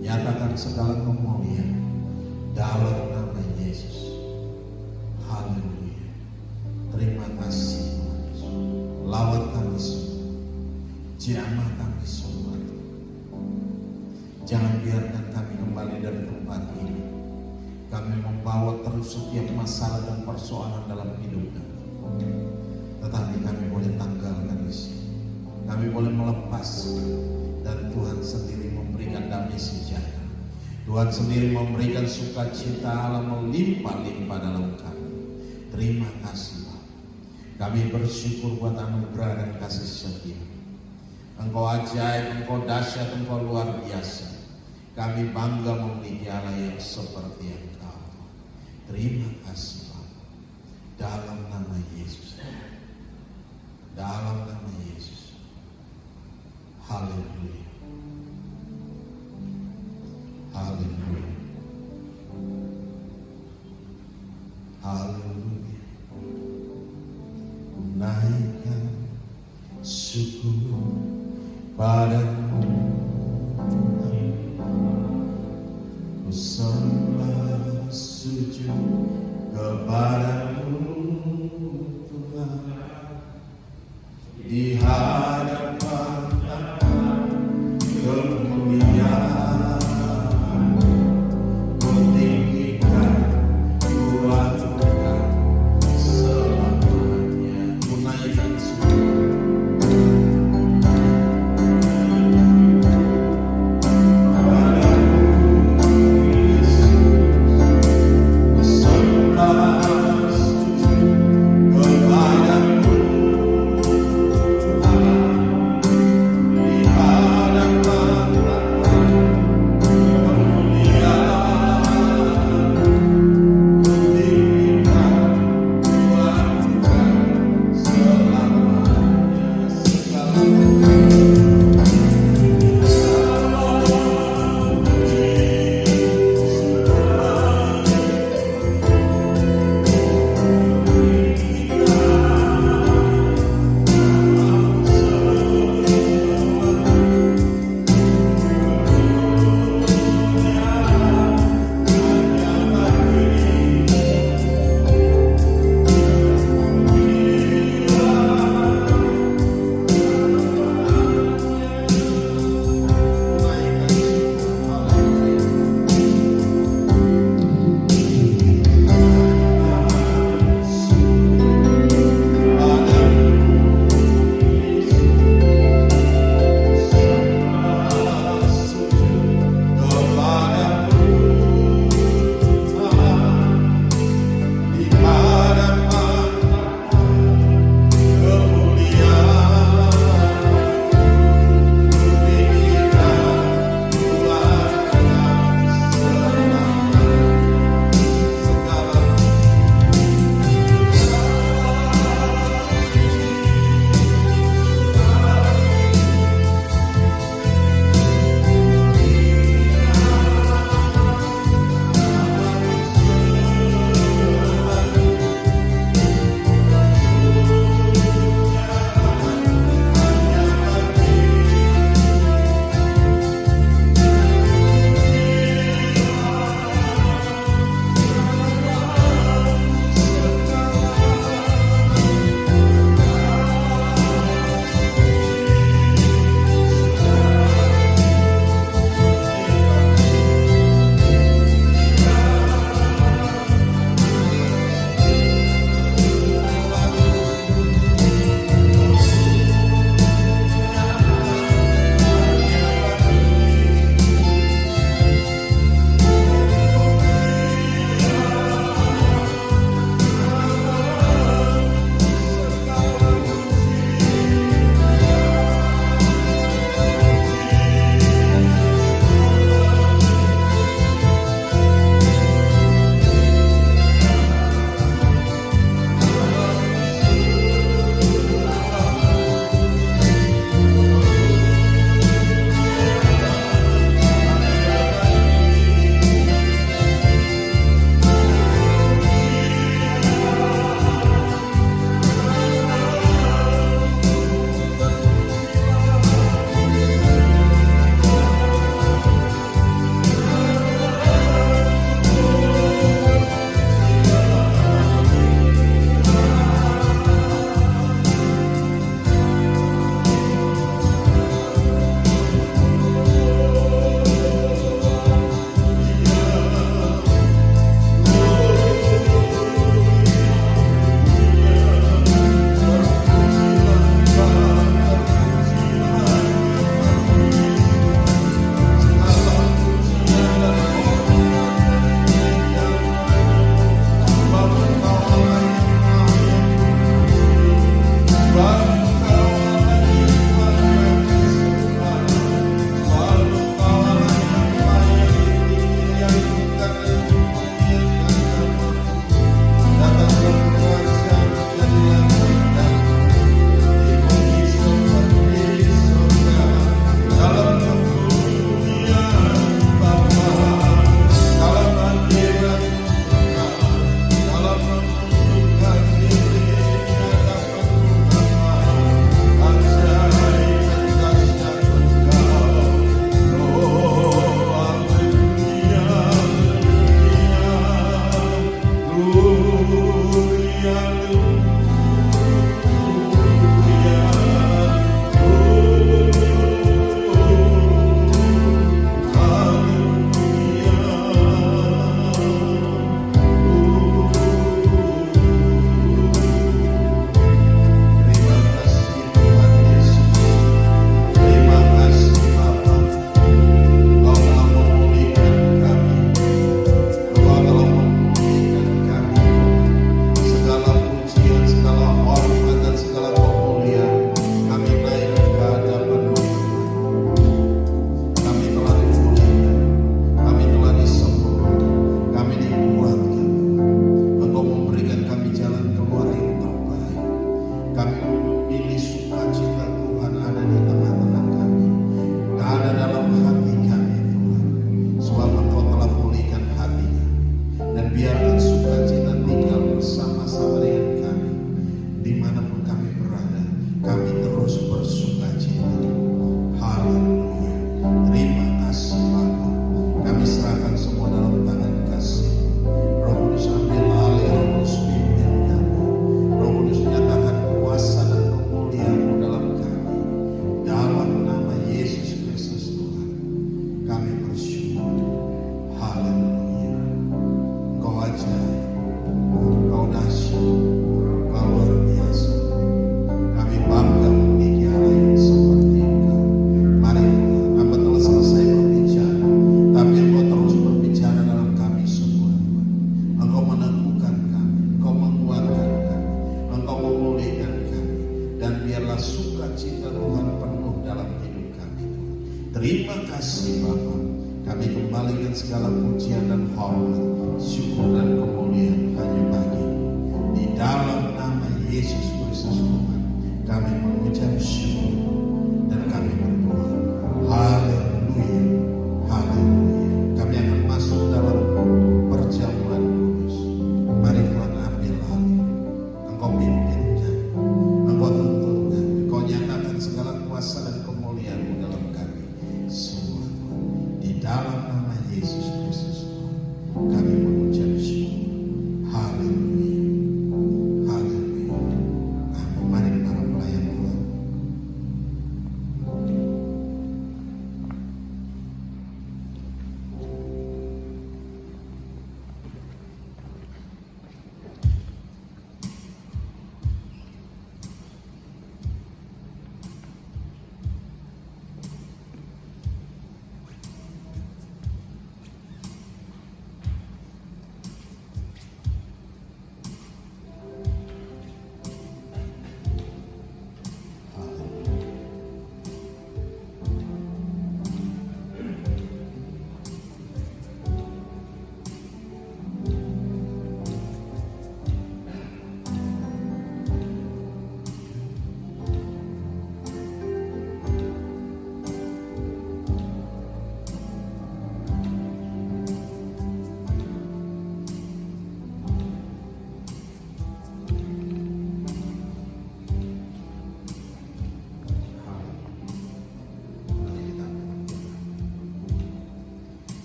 Nyatakan segala kemuliaan dalam nama Yesus. Haleluya. Terima kasih Tuhan Yesus. Lawat kami semua, jamah kami semua. Jangan biarkan kami kembali dari tempat ini. Kami membawa terus setiap masalah dan persoalan dalam hidup kami. Tetapi kami boleh tanggalkan di sini. Kami boleh melepas, dan Tuhan sendiri memberikan damai sejahtera. Tuhan sendiri memberikan sukacita Allah melimpah-limpah dalam kami. Terima kasih Bapa. Kami bersyukur buat anugerah dan kasih setia. Engkau ajaib, Engkau dahsyat, Engkau luar biasa. Kami bangga memiliki Allah yang seperti Engkau. Terima kasih Bapa. Dalam nama Yesus. Dalam nama Yesus. Haleluya. Haleluya. Haleluya. Naikkan syukur padamu Tuhan. Ku sembah sujud kepadamu Tuhan. Di hadapan kemuliaan ku tinggikan, ku aturkan selamanya. Ku naikkan syukur padamu Yesus. Ku sembah biarlah sukacita Tuhan penuh dalam hidup kami. Terima kasih Bapa. Kami kembalikan segala pujian dan hormat, syukur dan kemuliaan hanya bagi. Di dalam nama Yesus Kristus Tuhan, kami mengucap syukur dan kami berdoa. Haleluya, haleluya. Kami akan masuk dalam perjamuan kudus. Mari Tuhan ambil alih. Engkau pimpin kami, Engkau tuntun kami, Engkau nyatakan segala kuasa dan kemuliaan-Mu dalam kami semua Tuhan. Di dalam nama Yesus Kristus Tuhan, kami mengucap syukur. Haleluya, haleluya. Amin. Mari para pelayan Tuhan.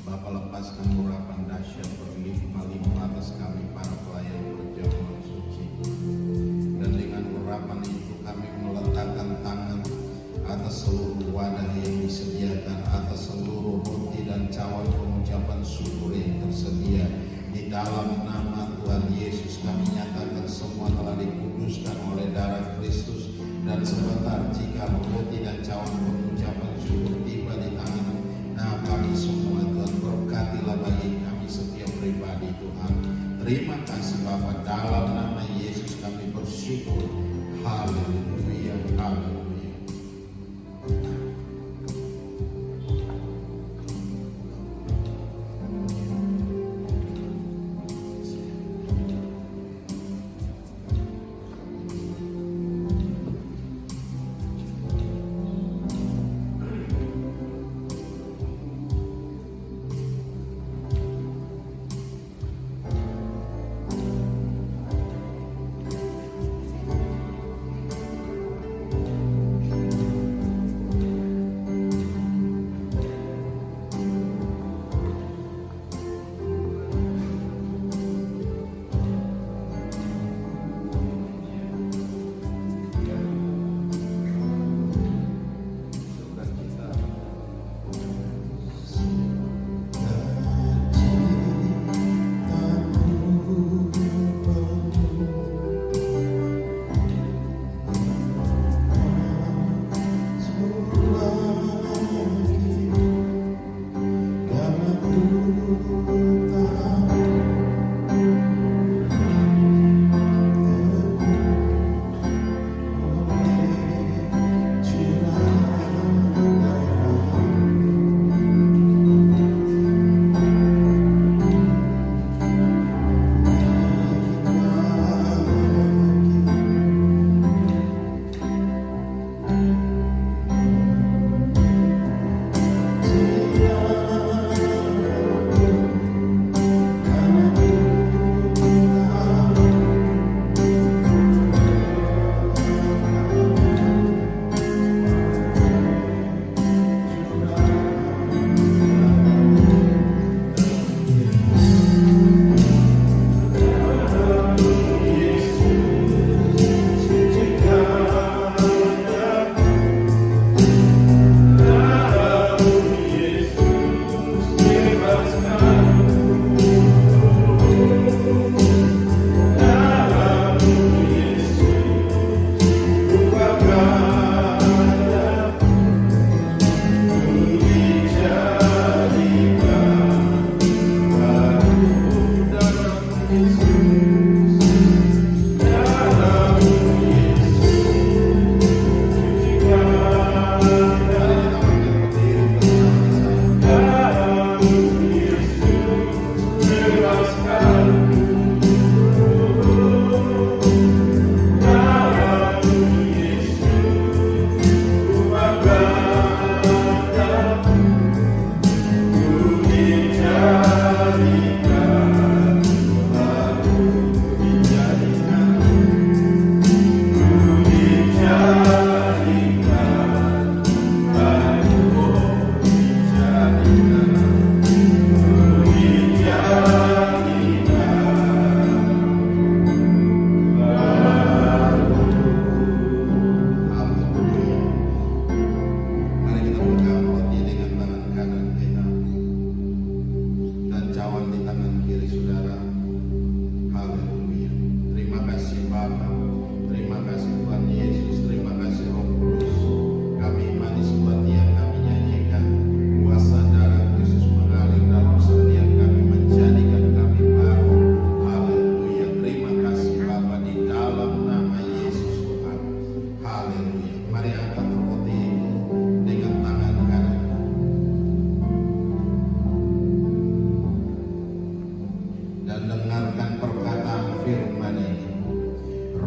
Bapa, lepaskan urapan dahsyat berlimpah-limpah atas kami para pelayan perjamuan suci. Dan dengan urapan itu kami meletakkan tangan atas seluruh wadah yang disediakan, atas seluruh roti dan cawan pengucapan syukur yang tersedia. Di dalam nama Tuhan Yesus kami nyatakan semua telah dikuduskan oleh darah Kristus. Dan sebentar jika roti dan cawan pengucapan syukur tiba di tangan kami semua, Tuhan berkatilah bagi kami setiap pribadi Tuhan. Terima kasih Bapa, dalam nama Yesus kami bersyukur. Haleluya, haleluya.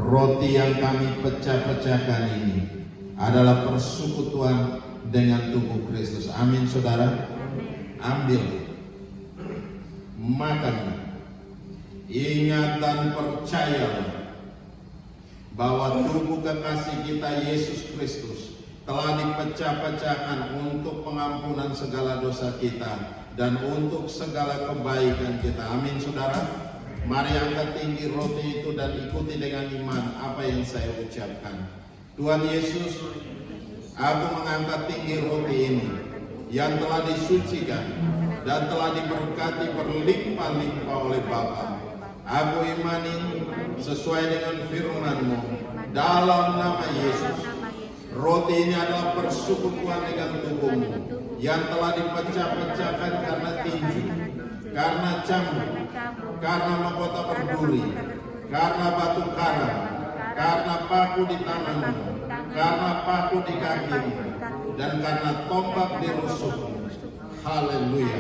roti yang kami pecah-pecahkan ini adalah persekutuan dengan tubuh Kristus. Amin, saudara. Ambil, makanlah. Ingat dan percayalah bahwa tubuh kekasih kita Yesus Kristus telah dipecah-pecahkan untuk pengampunan segala dosa kita dan untuk segala kebaikan kita. Amin, saudara. Mari angkat tinggi roti itu dan ikuti dengan iman apa yang saya ucapkan. Tuhan Yesus, aku mengangkat tinggi roti ini yang telah disucikan dan telah diberkati berlimpah-limpah oleh Bapa. Aku imani sesuai dengan firman-Mu dalam nama Yesus. Roti ini adalah persekutuan dengan tubuh-Mu yang telah dipecah-pecahkan karena tinju, karena cambuk, karena mahkota berduri, karena batu karang, karena paku di tanganmu, karena paku di kakimu, dan karena tombak di rusukmu. Haleluya.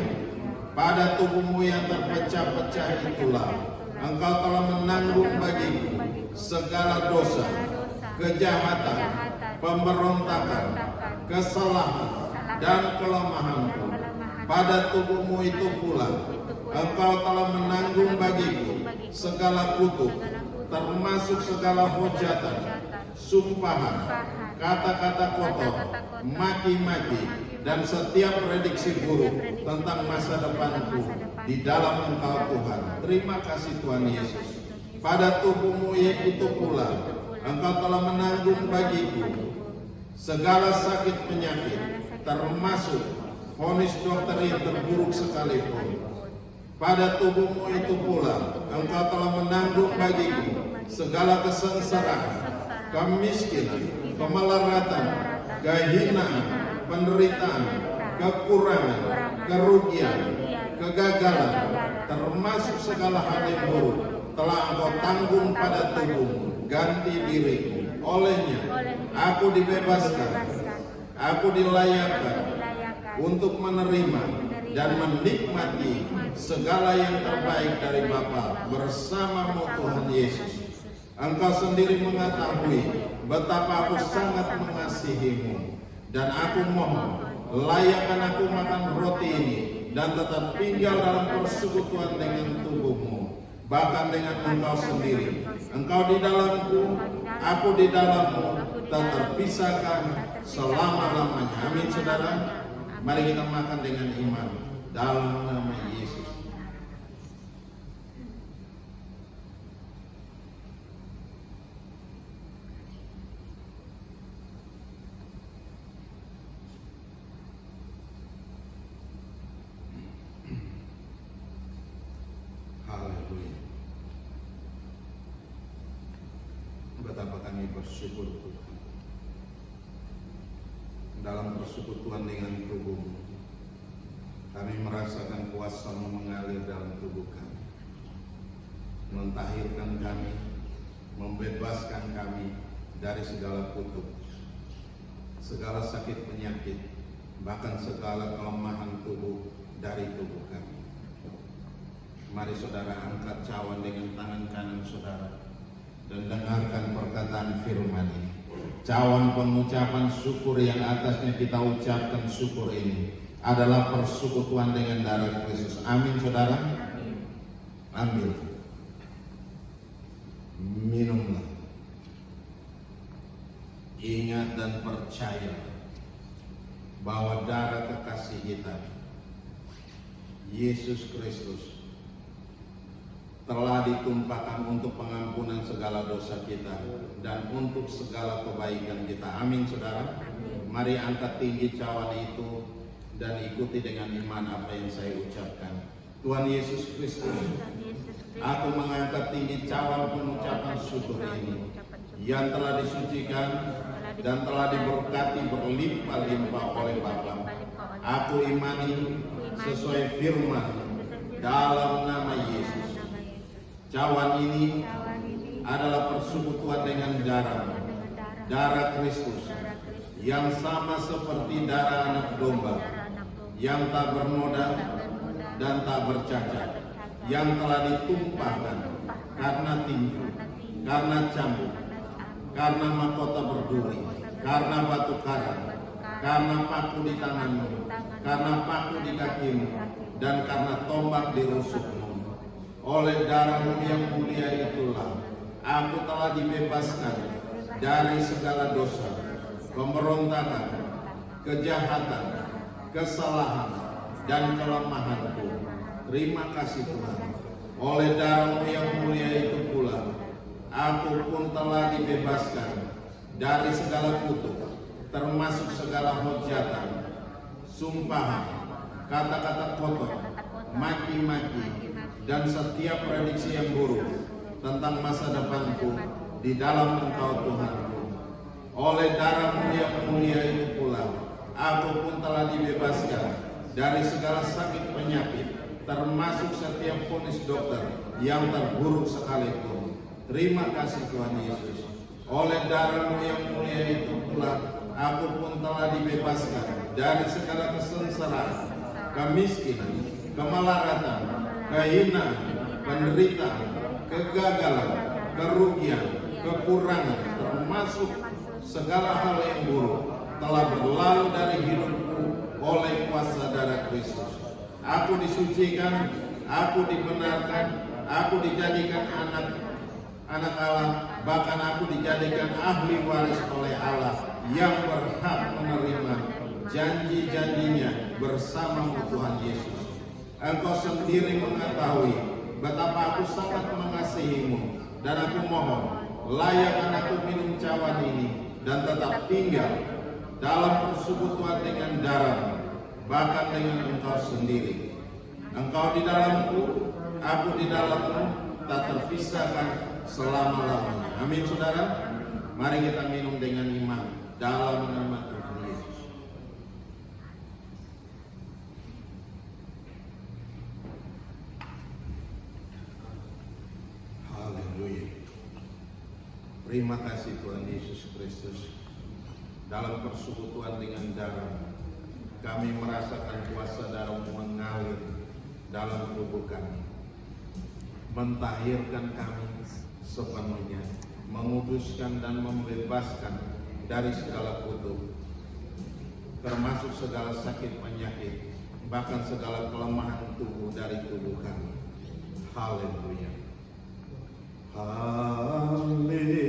Pada tubuhmu yang terpecah-pecah itulah engkau telah menanggung bagiku segala dosa, kejahatan, pemberontakan, kesalahan, dan kelemahanku. Pada tubuhmu itu pula engkau telah menanggung bagiku segala kutuk, termasuk segala hujatan, sumpahan, kata-kata kotor, maki-maki, dan setiap prediksi buruk tentang masa depanku di dalam Engkau Tuhan. Terima kasih Tuhan Yesus. Pada tubuhmu itu pula Engkau telah menanggung bagiku segala sakit penyakit, termasuk vonis dokter yang terburuk sekalipun. Pada tubuhmu itu pula Engkau telah menanggung bagiku segala kesengsaraan, kemiskinan, kemelaratan, kehinaan, penderitaan, kekurangan, kerugian, kegagalan, termasuk segala hal yang buruk telah Engkau tanggung pada tubuhmu. Ganti diriku. Olehnya aku dibebaskan, aku dilayakkan untuk menerima dan menikmati segala yang terbaik dari Bapa bersamamu Tuhan Yesus. Engkau sendiri mengetahui betapa aku sangat mengasihimu, dan aku mohon layakkan aku makan roti ini dan tetap tinggal dalam persekutuan dengan tubuhmu, bahkan dengan Engkau sendiri. Engkau di dalamku, aku di dalammu, tak terpisahkan selama-lamanya. Amin, saudara. Mari kita makan dengan iman dalam nama Yesus. Haleluya. Betapa kami bersyukur Tuhan dalam persekutuan dengan tubuh-Mu. Kami merasakan kuasa-Mu mengalir dalam tubuh kami, mentahirkan kami, membebaskan kami dari segala kutuk, segala sakit penyakit, bahkan segala kelemahan tubuh dari tubuh kami. Mari saudara angkat cawan dengan tangan kanan saudara dan dengarkan perkataan firman ini. Cawan pengucapan syukur yang atasnya kita ucapkan syukur ini adalah persekutuan dengan darah Kristus. Amin, saudara. Ambil, minumlah. Ingat dan percaya bahwa darah kekasih kita Yesus Kristus telah ditumpahkan untuk pengampunan segala dosa kita dan untuk segala kebaikan kita. Amin, saudara. Mari angkat tinggi cawan itu dan ikuti dengan iman apa yang saya ucapkan. Tuhan Yesus Kristus, aku mengangkat tinggi cawan pengucapan syukur ini yang telah disucikan dan telah diberkati berlimpah-limpah oleh Bapa. Aku imani sesuai firman dalam nama Yesus. Cawan ini adalah persekutuan dengan darah Kristus yang sama seperti darah anak domba yang tak bernoda dan tak bercacat, yang telah ditumpahkan karena tinju, karena cambuk, karena mahkota berduri, karena batu karang, karena paku di tanganmu, karena paku di kakimu, dan karena tombak di rusukmu. Oleh darahmu yang mulia itulah aku telah dibebaskan dari segala dosa, pemberontakan, kejahatan, kesalahan, dan kelemahanku. Terima kasih Tuhan. Oleh darahmu yang mulia itu pula aku pun telah dibebaskan dari segala kutuk, termasuk segala hujatan, sumpahan, kata-kata kotor, maki-maki, dan setiap prediksi yang buruk tentang masa depanku di dalam Engkau Tuhanku. Oleh darahmu yang mulia itu pula aku pun telah dibebaskan dari segala sakit penyakit, termasuk setiap vonis dokter yang terburuk sekalipun. Terima kasih Tuhan Yesus. Oleh darahmu yang mulia itu pula aku pun telah dibebaskan dari segala kesengsaraan, kemiskinan, kemelaratan, kehinaan, penderitaan, kegagalan, kerugian, kekurangan, termasuk segala hal yang buruk telah berlalu dari hidupku oleh kuasa darah Kristus. Aku disucikan, aku dibenarkan, aku dijadikan anak Allah, bahkan aku dijadikan ahli waris oleh Allah yang berhak menerima janji-janjinya bersama Tuhan Yesus. Engkau sendiri mengetahui betapa aku sangat mengasihimu, dan aku mohon layakkan aku minum cawan ini dan tetap tinggal dalam persekutuan dengan darah, bahkan dengan Engkau sendiri. Engkau di dalamku, aku di dalammu, tak terpisahkan selama-lamanya. Amin saudara. Mari kita minum dengan iman dalam nama Tuhan Yesus. Haleluya. Terima kasih Tuhan Yesus Kristus. Dalam persekutuan dengan darah, kami merasakan kuasa darah mengalir dalam tubuh kami, mentahirkan kami sepenuhnya, menguduskan dan membebaskan dari segala kutuk, termasuk segala sakit penyakit, bahkan segala kelemahan tubuh dari tubuh kami. Haleluya. Haleluya.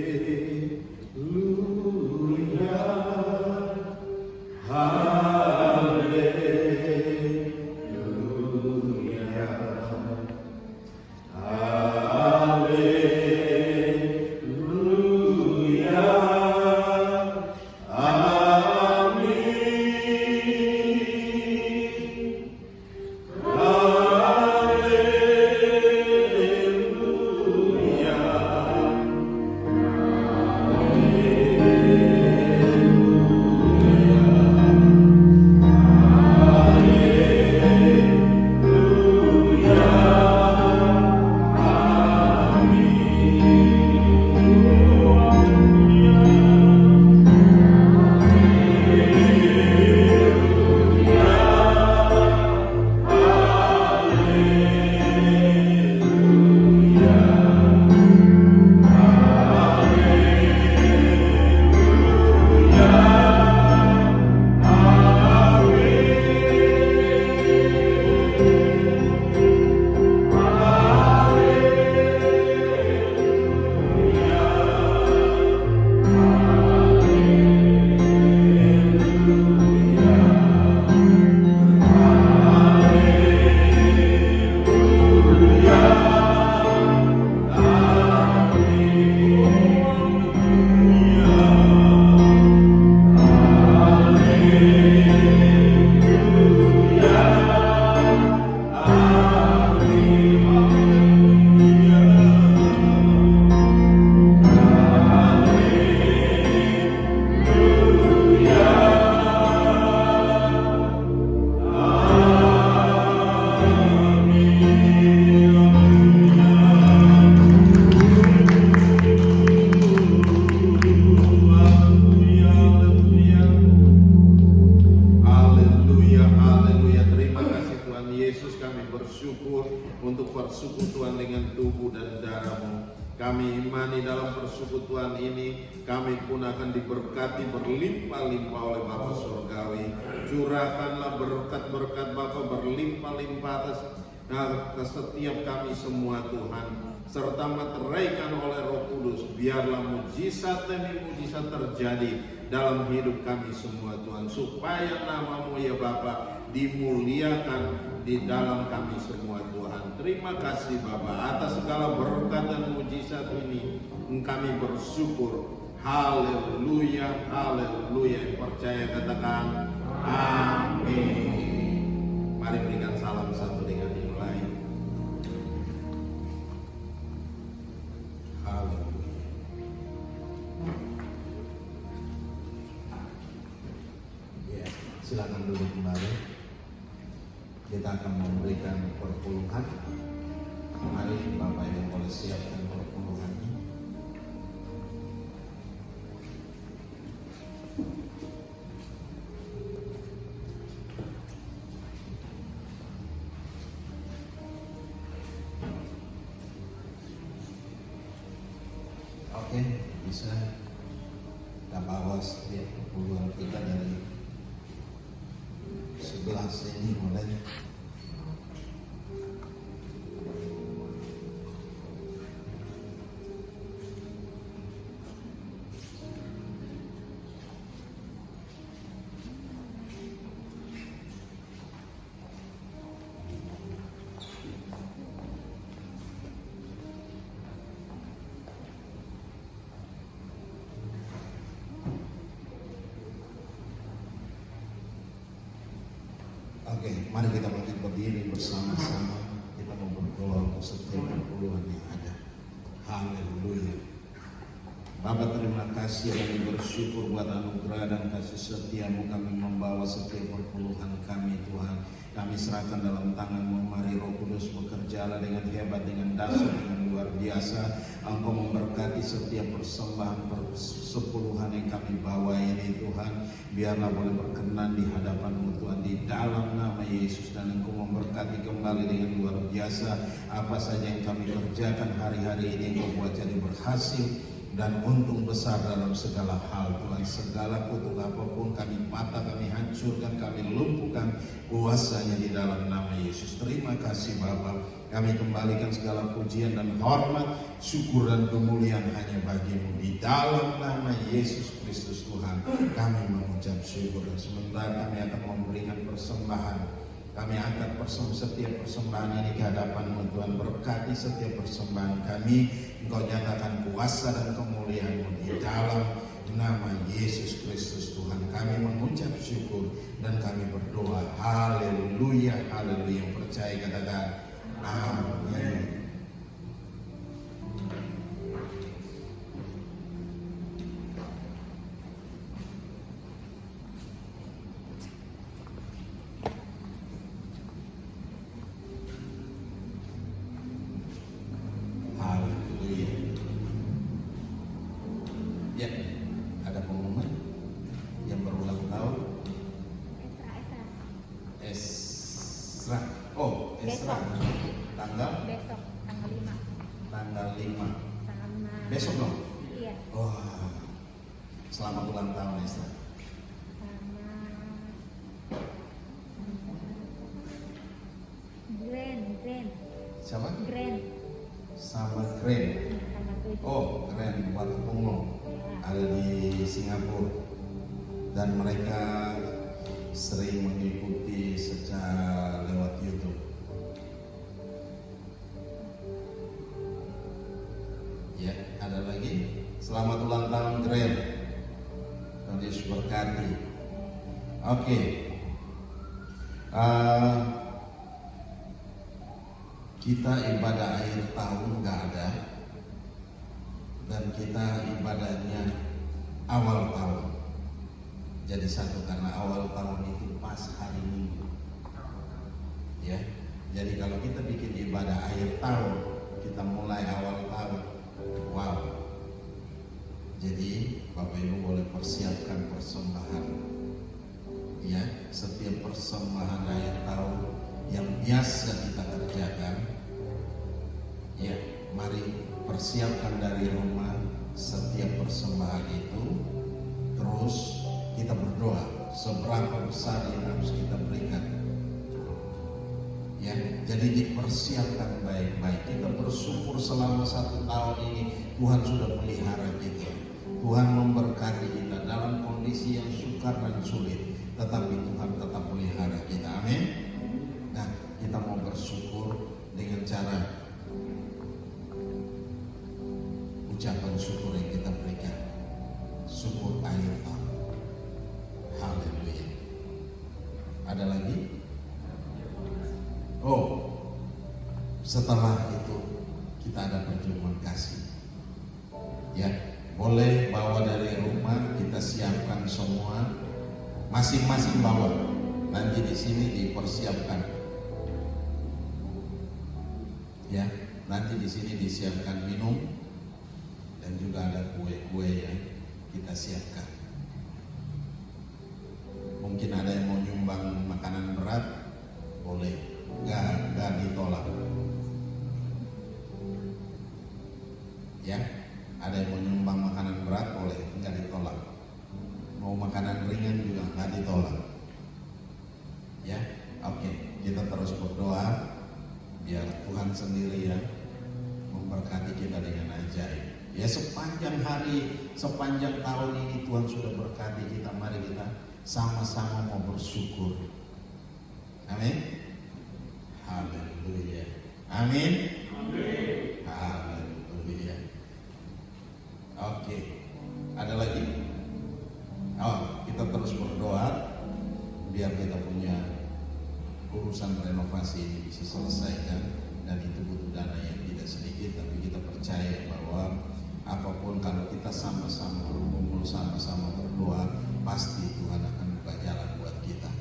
persekutuan ini, kami pun akan diberkati berlimpah-limpah oleh Bapa Surgawi. Curahkanlah berkat-berkat Bapa berlimpah-limpah atas ke setiap kami semua Tuhan, serta materaikan oleh Roh Kudus. Biarlah mujizat demi mujizat terjadi dalam hidup kami semua Tuhan, supaya nama-Mu ya Bapa dimuliakan di dalam kami semua Tuhan. Terima kasih Bapa atas segala berkat dan mujizat ini. Kami bersyukur. Haleluya, haleluya. Percaya katakan amin. Mari berikan salam satu dengan yang lain. Haleluya. Ya, silakan duduk kembali. Kita akan memberikan perpuluhan. Mari Bapak Ibu boleh siapkan perpuluhannya. Oke, bisa kita bawa setiap perpuluhan kita dari sebelah sini mulai. Oke, mari kita bangkit berdiri bersama-sama. Kita mau berdoa untuk setiap perpuluhan yang ada. Haleluya. Bapa, terima kasih kami bersyukur buat anugerah dan kasih setia-Mu. Kami membawa setiap perpuluhan kami Tuhan. Kami serahkan dalam tangan-Mu. Mari Roh Kudus bekerjalah dengan hebat, dengan dahsyat, dengan luar biasa. Engkau memberkati setiap persembahan persepuluhan yang kami bawa ini Tuhan. Biarlah boleh berkenan di hadapan-Mu Tuhan, di dalam nama Yesus. Dan Engkau memberkati kembali dengan luar biasa. Apa saja yang kami kerjakan hari-hari ini Engkau buat jadi berhasil dan untung besar dalam segala hal Tuhan. Segala kutuk apapun kami patah, kami hancurkan, kami lumpuhkan kuasanya di dalam nama Yesus. Terima kasih Bapa. Kami kembalikan segala pujian dan hormat, syukur dan kemuliaan hanya bagi-Mu. Di dalam nama Yesus Kristus Tuhan kami mengucap syukur. Dan sementara kami akan memberikan persembahan. Kami angkat setiap persembahan ini ke hadapan-Mu Tuhan. Berkati setiap persembahan kami. Engkau nyatakan kuasa dan kemuliaan-Mu di dalam nama Yesus Kristus Tuhan. Kami mengucap syukur dan kami berdoa. Haleluya, haleluya. Yang percaya katakan amin. Ya, ada pengumuman yang berulang tahun. Esra. Oh, Esra. Tanggal? Besok, tanggal 5. Tanggal 5. Tanggal 5. Besok dong? Iya. Wah, selamat ulang tahun Esra. Sama Gren. Siapa? Gren. Sama Gren. Tanggal 7. Oh, Gren Watapungo. Ada di Singapura. Dan mereka sering mengikuti secara lewat YouTube. Ya, ada lagi. Selamat ulang tahun Gren. Tuhan Yesus berkati. Oke. Kita ibadah akhir tahun nggak ada, dan kita ibadahnya awal tahun. Jadi satu, karena awal tahun itu pas hari Minggu. Ya, jadi kalau kita bikin ibadah akhir tahun, kita mulai awal tahun. Wow. Jadi Bapak Ibu boleh persiapkan persembahan. Ya, setiap persembahan akhir tahun yang biasa kita kerjakan, ya, mari persiapkan dari rumah setiap persembahan itu, terus kita berdoa seberapa besar yang harus kita berikan. Ya, jadi dipersiapkan baik-baik. Kita bersyukur selama 1 tahun ini Tuhan sudah pelihara kita. Tuhan memberkati kita dalam kondisi yang sukar dan sulit, tetapi Tuhan tetap pelihara kita. Amin. Nah, kita mau bersyukur dengan cara ucapan syukur yang kita berikan. Syukur akhir tahun. Haleluya. Ada lagi? Oh, setelah itu kita ada perjamuan kasih. Ya, boleh bawa dari rumah, kita siapkan semua, masing-masing bawa. Nanti di sini dipersiapkan. Ya, nanti di sini disiapkan minum dan juga ada kue-kue yang kita siapkan. Mungkin ada yang mau nyumbang makanan berat, boleh. Gak ditolak. Ya, ada yang mau nyumbang makanan berat boleh, nggak ditolak. Mau makanan ringan juga nggak ditolak. Ya, oke. Kita terus berdoa biar Tuhan sendiri yang memberkati kita dengan ajaib. Ya, sepanjang hari, sepanjang tahun ini Tuhan sudah berkati kita. Mari kita sama-sama mau bersyukur. Amin. Haleluya. Amin. Amin. Haleluya. Oke. Ada lagi? Oh, kita terus berdoa biar kita punya urusan renovasi ini bisa selesaikan, dan itu butuh dana yang tidak sedikit, tapi kita percaya bahwa apapun kalau kita sama-sama berkumpul, sama-sama berdoa, pasti Tuhan akan buka jalan buat kita.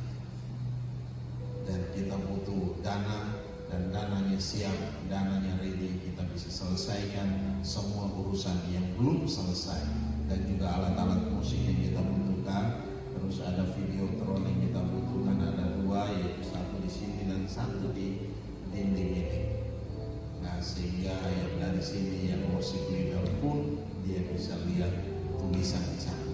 Dan kita butuh dana, dan dananya siap, dananya ready, kita bisa selesaikan semua urusan yang belum selesai, dan juga alat-alat musik yang kita butuhkan. Terus ada videotron yang kita butuhkan, ada 2, yaitu 1 di sini dan 1 di dinding ini. Nah, sehingga yang dari sini yang musik leader pun dia bisa lihat tulisan di sana.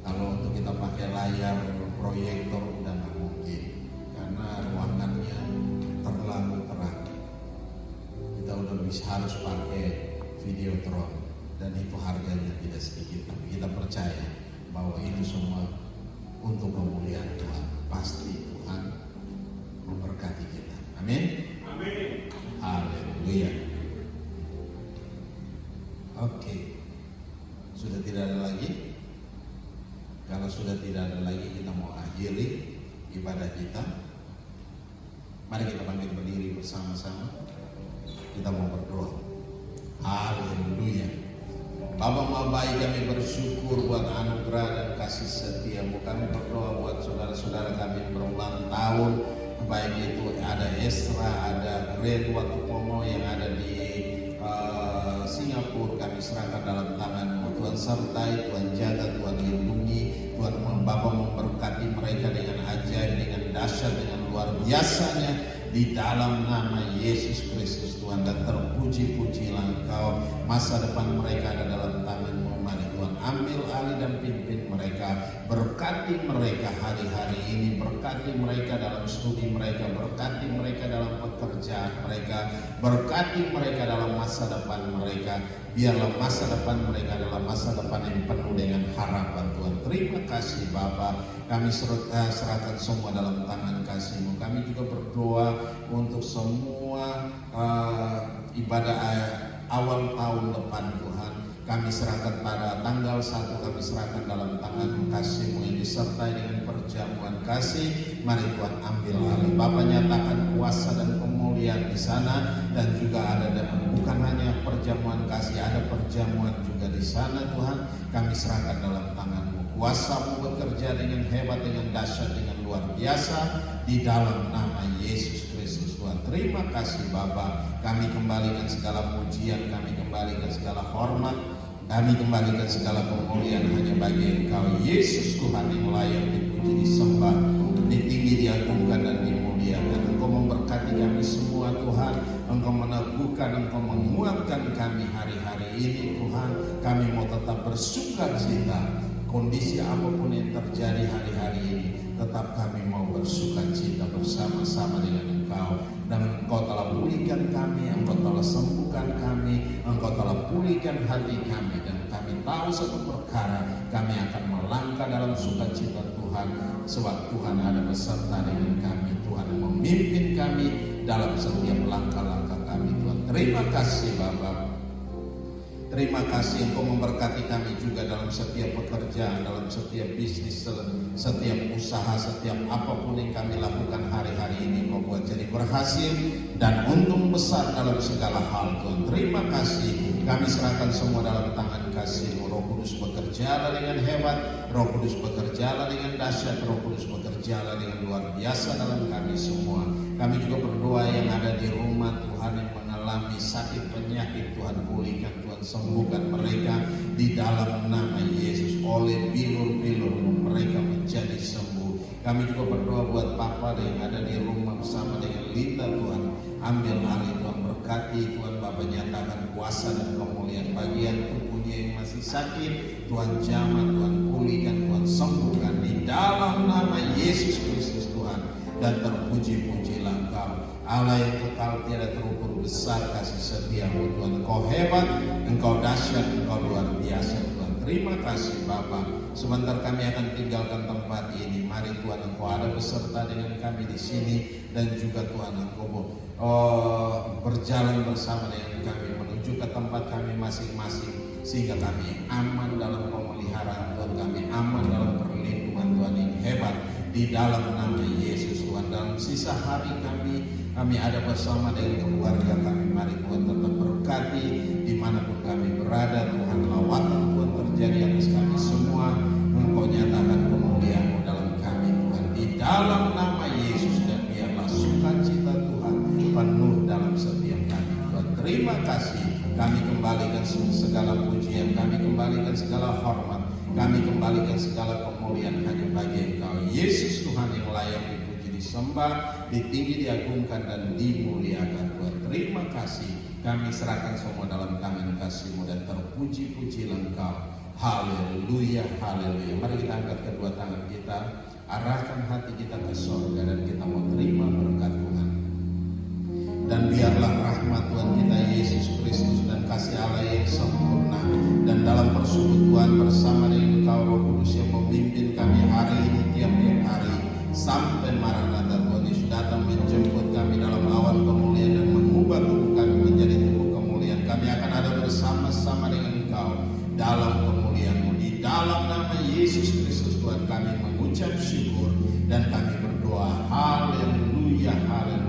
Kalau untuk kita pakai layar proyektor udah nggak mungkin, karena ruangannya terlalu terang. Kita udah harus pakai videotron, dan itu harganya tidak sedikit. Tapi kita percaya bahwa itu semua untuk kemuliaan Tuhan. Pasti Tuhan memberkati kita. Amin. Amin. Haleluya. Oke. Sudah tidak ada lagi? Kalau sudah tidak ada lagi, kita mau akhiri ibadah kita. Mari kita bangkit berdiri bersama-sama. Kita mau berdoa. Haleluya. Bapa Maha Baik, kami bersyukur buat anugerah dan kasih setia-Mu. Kami berdoa buat saudara-saudara kami yang berulang tahun, baik itu ada Esra, ada Gren Watupomo yang ada di Singapura. Kami serahkan dalam tangan-Mu. Tuhan sertai, Tuhan jaga, Tuhan lindungi. Tuhan Bapa memberkati mereka dengan ajaib, dengan dahsyat, dengan luar biasanya di dalam nama Yesus Kristus Tuhan. Dan terpuji-pujilah Engkau. Masa depan mereka ada dalam tangan-Mu. Mari Tuhan ambil alih dan pimpin mereka. Berkati mereka hari-hari ini. Berkati mereka dalam studi mereka. Berkati mereka dalam pekerjaan mereka. Berkati mereka dalam masa depan mereka. Biarlah masa depan mereka adalah masa depan yang penuh dengan harapan Tuhan. Terima kasih Bapa. Kami serahkan semua dalam tangan kasih-Mu. Kami juga berdoa untuk semua ibadah awal tahun depan Tuhan. Kami serahkan pada tanggal 1, kami serahkan dalam tangan kasih-Mu yang disertai dengan perjamuan kasih. Mari Tuhan ambil alih. Bapa, nyatakan kuasa dan kemuliaan di sana, dan juga ada, dan bukan hanya perjamuan kasih, ada perjamuan juga di sana Tuhan. Kami serahkan dalam tangan-Mu. Kuasa-Mu bekerja dengan hebat, dengan dahsyat, dengan luar biasa di dalam nama Yesus Kristus Tuhan. Terima kasih Bapa. Kami kembalikan segala pujian, kami kembalikan segala hormat, kami kembalikan segala kemuliaan hanya bagi Engkau Yesus Tuhan yang layak dipuji, disembah, ditinggi, diagungkan dan dimuliakan. memuliakan, Engkau memberkati kami semua Tuhan, Engkau meneguhkan, Engkau menguatkan kami hari-hari ini Tuhan. Kami mau tetap bersuka cita, kondisi apapun yang terjadi hari-hari ini, tetap kami mau bersuka cita bersama-sama dengan Engkau. Dan Engkau telah pulihkan kami, Engkau telah sembuhkan kami, Engkau telah pulihkan hati kami. Dan kami tahu satu perkara, kami akan melangkah dalam sukacita Tuhan, sebab Tuhan ada beserta dengan kami. Tuhan memimpin kami dalam setiap langkah-langkah kami Tuhan. Terima kasih Bapa. Terima kasih Engkau memberkati kami juga dalam setiap pekerjaan, dalam setiap bisnis, setiap usaha, setiap apapun yang kami lakukan hari-hari ini Engkau buat jadi berhasil dan untung besar dalam segala hal Tuhan. Terima kasih, kami serahkan semua dalam tangan kasih-Mu. Roh Kudus bekerjalah dengan hebat, Roh Kudus bekerjalah dengan dahsyat, Roh Kudus bekerjalah dengan luar biasa dalam kami semua. Kami juga berdoa yang ada di rumah Tuhan yang mengalami sakit penyakit, Tuhan pulihkan, Tuhan sembuhkan mereka di dalam nama Yesus. Oleh bilur-bilur mereka menjadi sembuh. Kami juga berdoa buat Papa yang ada di rumah bersama dengan Linda Tuhan. Ambil alih Tuhan, berkati Tuhan, Bapa nyatakan kuasa dan kemuliaan bagian tubuhnya yang masih sakit. Tuhan jamah, Tuhan pulihkan, Tuhan sembuhkan di dalam nama Yesus Kristus Tuhan. Dan terpuji-pujilah Engkau, Allah yang kekal tiada terukur, besar kasih setia-Mu Tuhan. Engkau hebat, Engkau dahsyat, Engkau luar biasa Tuhan. Terima kasih Bapa. Sebentar kami akan tinggalkan tempat ini. Mari Tuhan Engkau ada beserta dengan kami di sini, dan juga Tuhan Engkau berjalan bersama dengan kami menuju ke tempat kami masing-masing, sehingga kami aman dalam pemeliharaan Tuhan, kami aman dalam perlindungan Tuhan yang hebat di dalam nama Yesus Tuhan. Dalam sisa hari kami ada bersama dengan keluarga kami. Mari Tuhan tetap berkati dimanapun kami berada Tuhan. Lawatan Tuhan terjadi atas kami semua. Engkau nyatakan kemuliaan-Mu dalam kami Tuhan, di dalam nama Yesus. Dan biarlah sukacita Tuhan penuh dalam setiap kami Tuhan. Terima kasih. Kami kembalikan segala pujian, kami kembalikan segala hormat, kami kembalikan segala kemuliaan hanya bagi Engkau Yesus Tuhan, yang layak dipuji, disembah, ditinggi, diagungkan, dan dimuliakan Tuhan. Terima kasih. Kami serahkan semua dalam tangan kasih-Mu, dan terpuji-pujilah Engkau. Haleluya, haleluya. Mari kita angkat kedua tangan kita, arahkan hati kita ke sorga, dan kita mau terima berkat Tuhan. Dan biarlah rahmat Tuhan kita Yesus Kristus dan kasih Allah yang sempurna, dan dalam persekutuan bersama dengan Engkau Roh Kudus yang memimpin kami hari ini, tiap-tiap hari sampai Maranatha Tuhan Yesus datang menjemput kami dalam awan kemuliaan dan mengubah tubuh kami menjadi tubuh kemuliaan. Kami akan ada bersama-sama dengan Engkau dalam kemuliaan-Mu. Di dalam nama Yesus Kristus Tuhan kami mengucap syukur dan kami berdoa. Haleluya, haleluya.